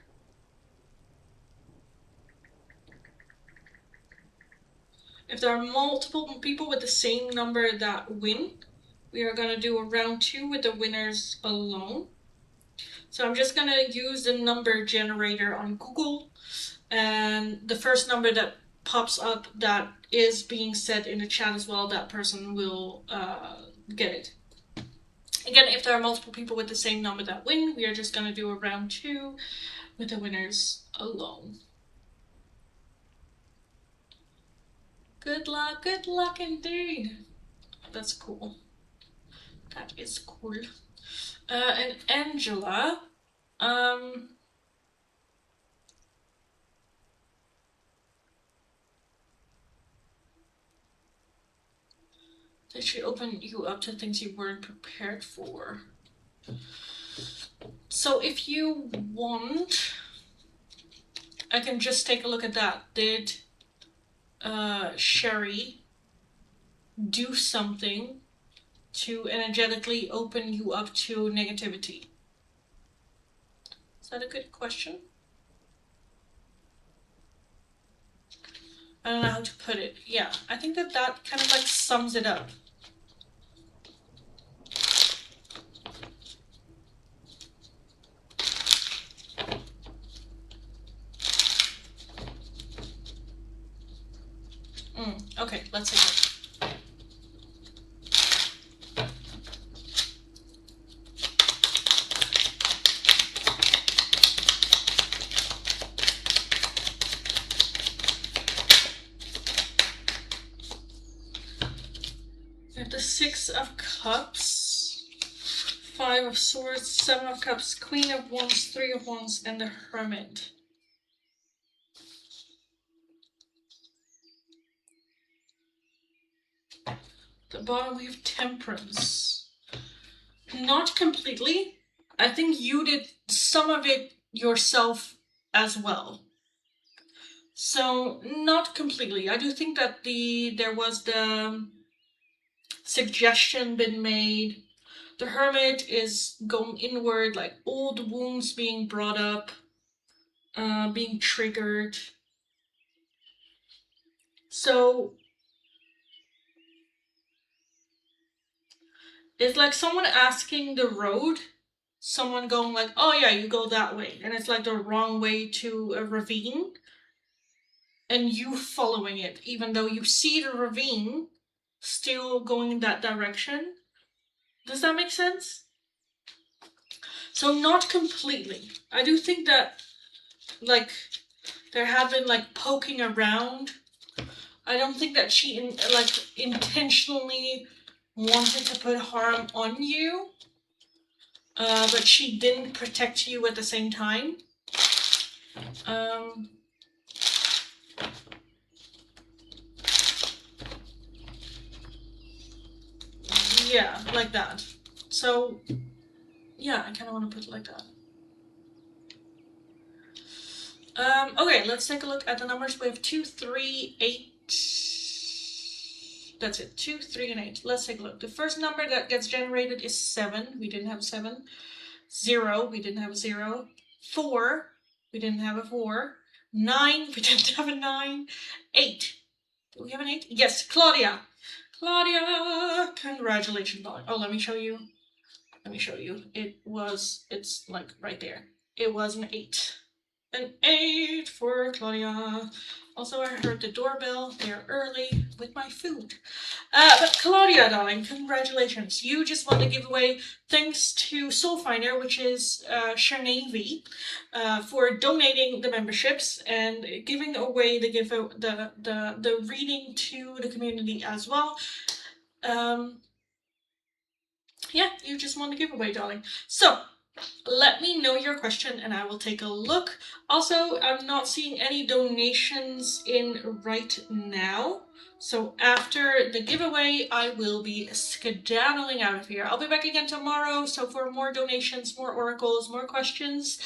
Speaker 1: If there are multiple people with the same number that win, we are going to do a round 2 with the winners alone. So I'm just going to use the number generator on Google, and the first number that pops up that is being said in the chat as well, that person will get it. Again, if there are multiple people with the same number that win, we are just going to do a round 2 with the winners alone. Good luck indeed. That's cool. That is cool. And Angela, did she open you up to things you weren't prepared for? So if you want, I can just take a look at that. Did Sherry do something to energetically open you up to negativity? Is that a good question? I don't know how to put it. Yeah, I think that kind of like sums it up. Okay, let's take it. We have the 6 of Cups, 5 of Swords, 7 of Cups, Queen of Wands, 3 of Wands, and the Hermit. The bottom we have Temperance. Not completely. I think you did some of it yourself as well. So not completely. I do think that there was the suggestion been made. The Hermit is going inward, like old wounds being brought up, being triggered. So it's like someone asking the road, someone going like, oh yeah, you go that way, and it's like the wrong way to a ravine, and you following it, even though you see the ravine still going in that direction. Does that make sense? So not completely. I do think that like there have been like poking around. I don't think that she intentionally wanted to put harm on you, but she didn't protect you at the same time. Yeah, like that. So yeah, I kind of want to put it like that. Okay, let's take a look at the numbers. We have 2, 3, 8. That's it, 2, 3, and 8. Let's take a look. The first number that gets generated is 7. We didn't have 7. 0. We didn't have a 0. 4. We didn't have a 4. 9. We didn't have a 9. 8. Do we have an 8? Yes, Claudia. Claudia, congratulations, darling. Oh, let me show you. It's like right there. It was an 8. An 8 for Claudia. Also, I heard the doorbell. They're early with my food. But Claudia, darling, congratulations. You just won the giveaway thanks to Soulfinder, which is Sharnavi, for donating the memberships and giving away the reading to the community as well. Yeah, you just won the giveaway, darling. So, let me know your question and I will take a look. Also, I'm not seeing any donations in right now. So after the giveaway, I will be skedaddling out of here. I'll be back again tomorrow. So for more donations, more oracles, more questions.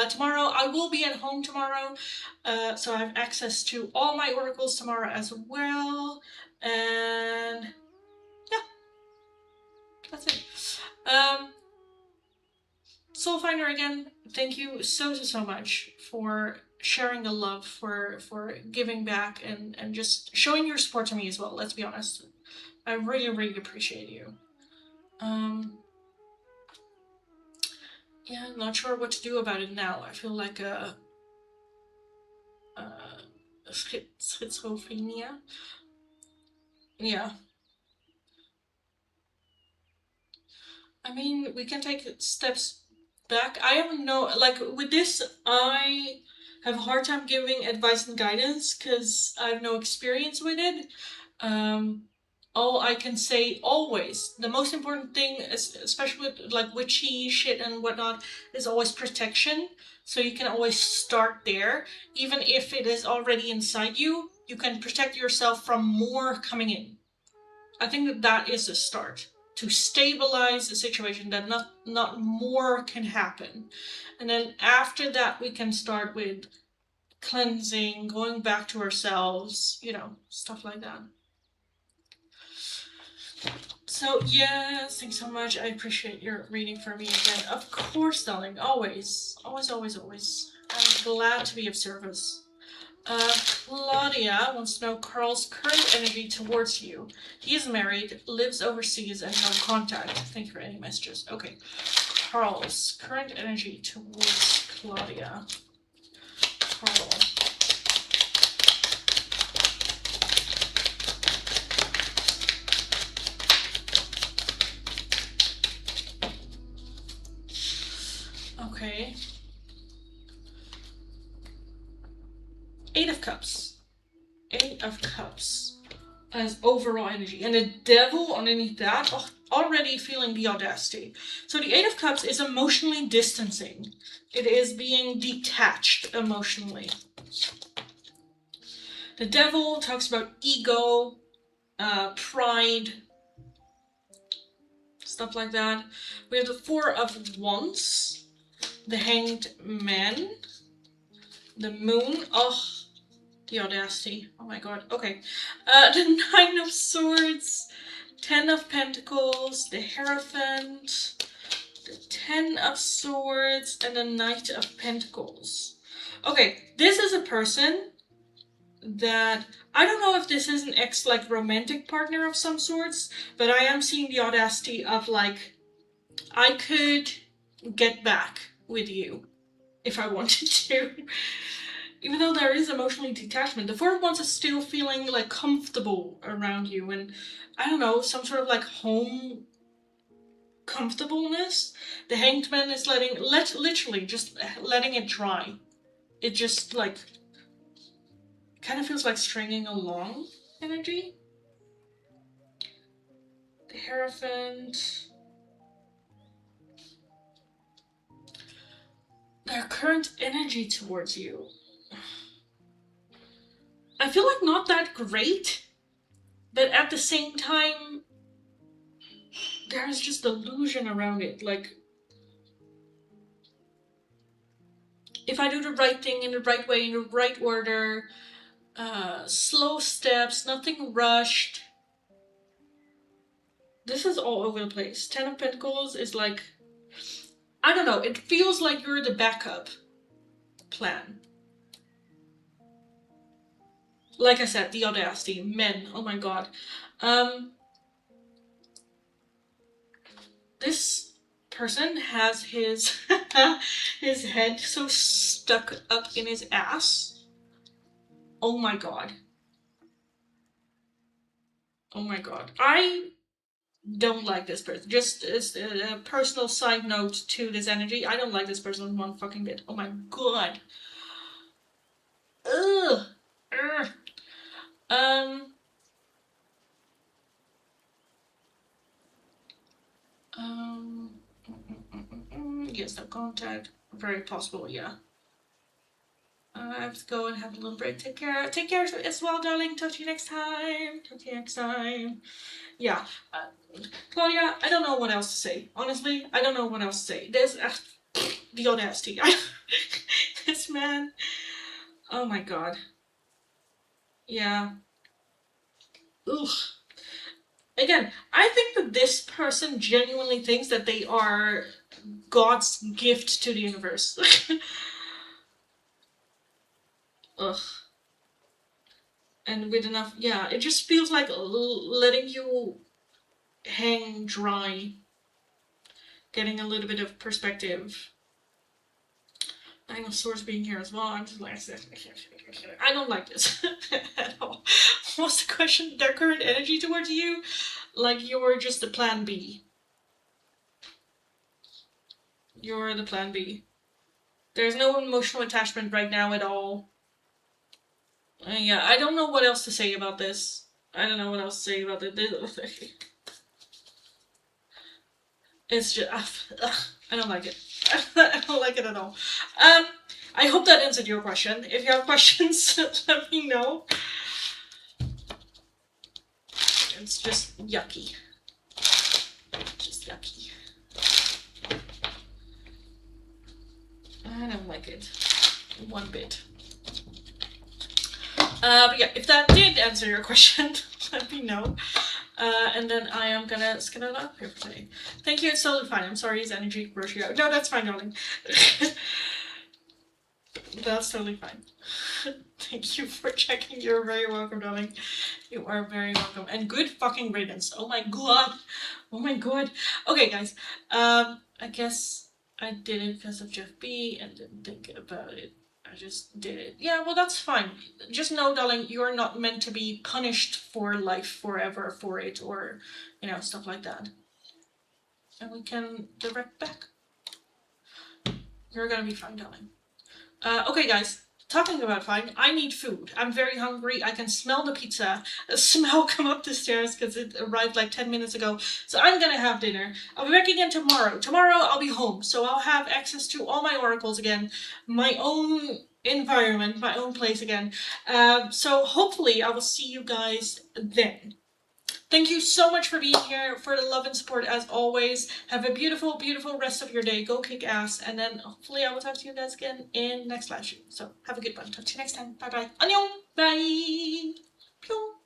Speaker 1: Tomorrow, I will be at home tomorrow. So I have access to all my oracles tomorrow as well. And yeah, that's it. Soulfinder, again, thank you so much for sharing the love, for giving back, and just showing your support to me as well. Let's be honest, I really appreciate you. Yeah, I'm not sure what to do about it now. I feel like schizophrenia. Yeah. I mean, we can take steps back. I have no, like, with this, I have a hard time giving advice and guidance because I have no experience with it. All I can say always, the most important thing, is, especially with like witchy shit and whatnot, is always protection. So you can always start there. Even if it is already inside you, you can protect yourself from more coming in. I think that that is a start to stabilize the situation, that not more can happen. And then after that, we can start with cleansing, going back to ourselves, you know, stuff like that. So yes, thanks so much. I appreciate your reading for me again. Of course, darling. Always. I'm glad to be of service. Claudia wants to know Carl's current energy towards you. He is married, lives overseas, and no contact. Thank you for any messages. Okay. Carl's current energy towards Claudia. Carl. Okay. 8 of Cups. 8 of Cups as overall energy. And the devil underneath that, already feeling the audacity. So the 8 of Cups is emotionally distancing. It is being detached emotionally. The devil talks about ego, pride, stuff like that. We have the 4 of Wands, the Hanged Man, the Moon. Oh, the audacity. Oh my god. Okay. The 9 of Swords, 10 of Pentacles, the Hierophant, the 10 of Swords, and the Knight of Pentacles. Okay, this is a person that, I don't know if this is an ex, like, romantic partner of some sorts, but I am seeing the audacity of, like, I could get back with you if I wanted to. Even though there is emotionally detachment, the 4 of Wands is still feeling, like, comfortable around you, and I don't know, some sort of, like, home comfortableness. The Hanged Man is literally just letting it dry. It just, like, kind of feels like stringing along energy. The Hierophant. Their current energy towards you. I feel like not that great, but at the same time, there's just illusion around it. Like, if I do the right thing in the right way, in the right order, slow steps, nothing rushed. This is all over the place. 10 of Pentacles is like, I don't know, it feels like you're the backup plan. Like I said, the audacity, men, oh my god. This person has his his head so stuck up in his ass. Oh my god. Oh my god. I don't like this person. Just as a personal side note to this energy, I don't like this person one fucking bit. Oh my god. Ugh. Ugh. Um. Um. Yes, no contact. Very possible. Yeah. I have to go and have a little break. Take care. Take care as well, darling. Talk to you next time. Talk to you next time. Yeah. Claudia, I don't know what else to say. Honestly, I don't know what else to say. There's the audacity. This man. Oh my god. Yeah. Ugh. Again, I think that this person genuinely thinks that they are God's gift to the universe. Ugh. And with enough, yeah, it just feels like letting you hang dry, getting a little bit of perspective. Dinosaurs being here as well. I'm just like, I don't like this at all. What's the question? Their current energy towards you? Like you're just the plan B. You're the plan B. There's no emotional attachment right now at all. Yeah, I don't know what else to say about this. I don't know what else to say about it. It's just, I don't like it. I don't like it at all. I hope that answered your question. If you have questions, let me know. It's just yucky. Just yucky. I don't like it. One bit. But yeah, if that did answer your question, let me know. And then I am gonna skedaddle up here for today. Thank you, it's totally fine. I'm sorry his energy broke you out. No, that's fine, darling. That's totally fine. Thank you for checking. You're very welcome, darling. You are very welcome. And good fucking riddance. Oh my god. Oh my god. Okay, guys. I guess I did it because of Jeff B and didn't think about it. I just did it. Yeah, well, that's fine. Just know, darling, you're not meant to be punished for life forever for it or, stuff like that. And we can direct back. You're gonna be fine, darling. Okay, guys. Talking about fine, I need food. I'm very hungry. I can smell the pizza smell come up the stairs because it arrived like 10 minutes ago. So I'm gonna have dinner. I'll be back again tomorrow. Tomorrow I'll be home, so I'll have access to all my oracles again, my own environment, my own place again. So hopefully I will see you guys then. Thank you so much for being here, for the love and support as always. Have a beautiful, beautiful rest of your day. Go kick ass. And then hopefully I will talk to you guys again in next live stream. So have a good one. Talk to you next time. Bye bye. Annyeong. Bye. Pew.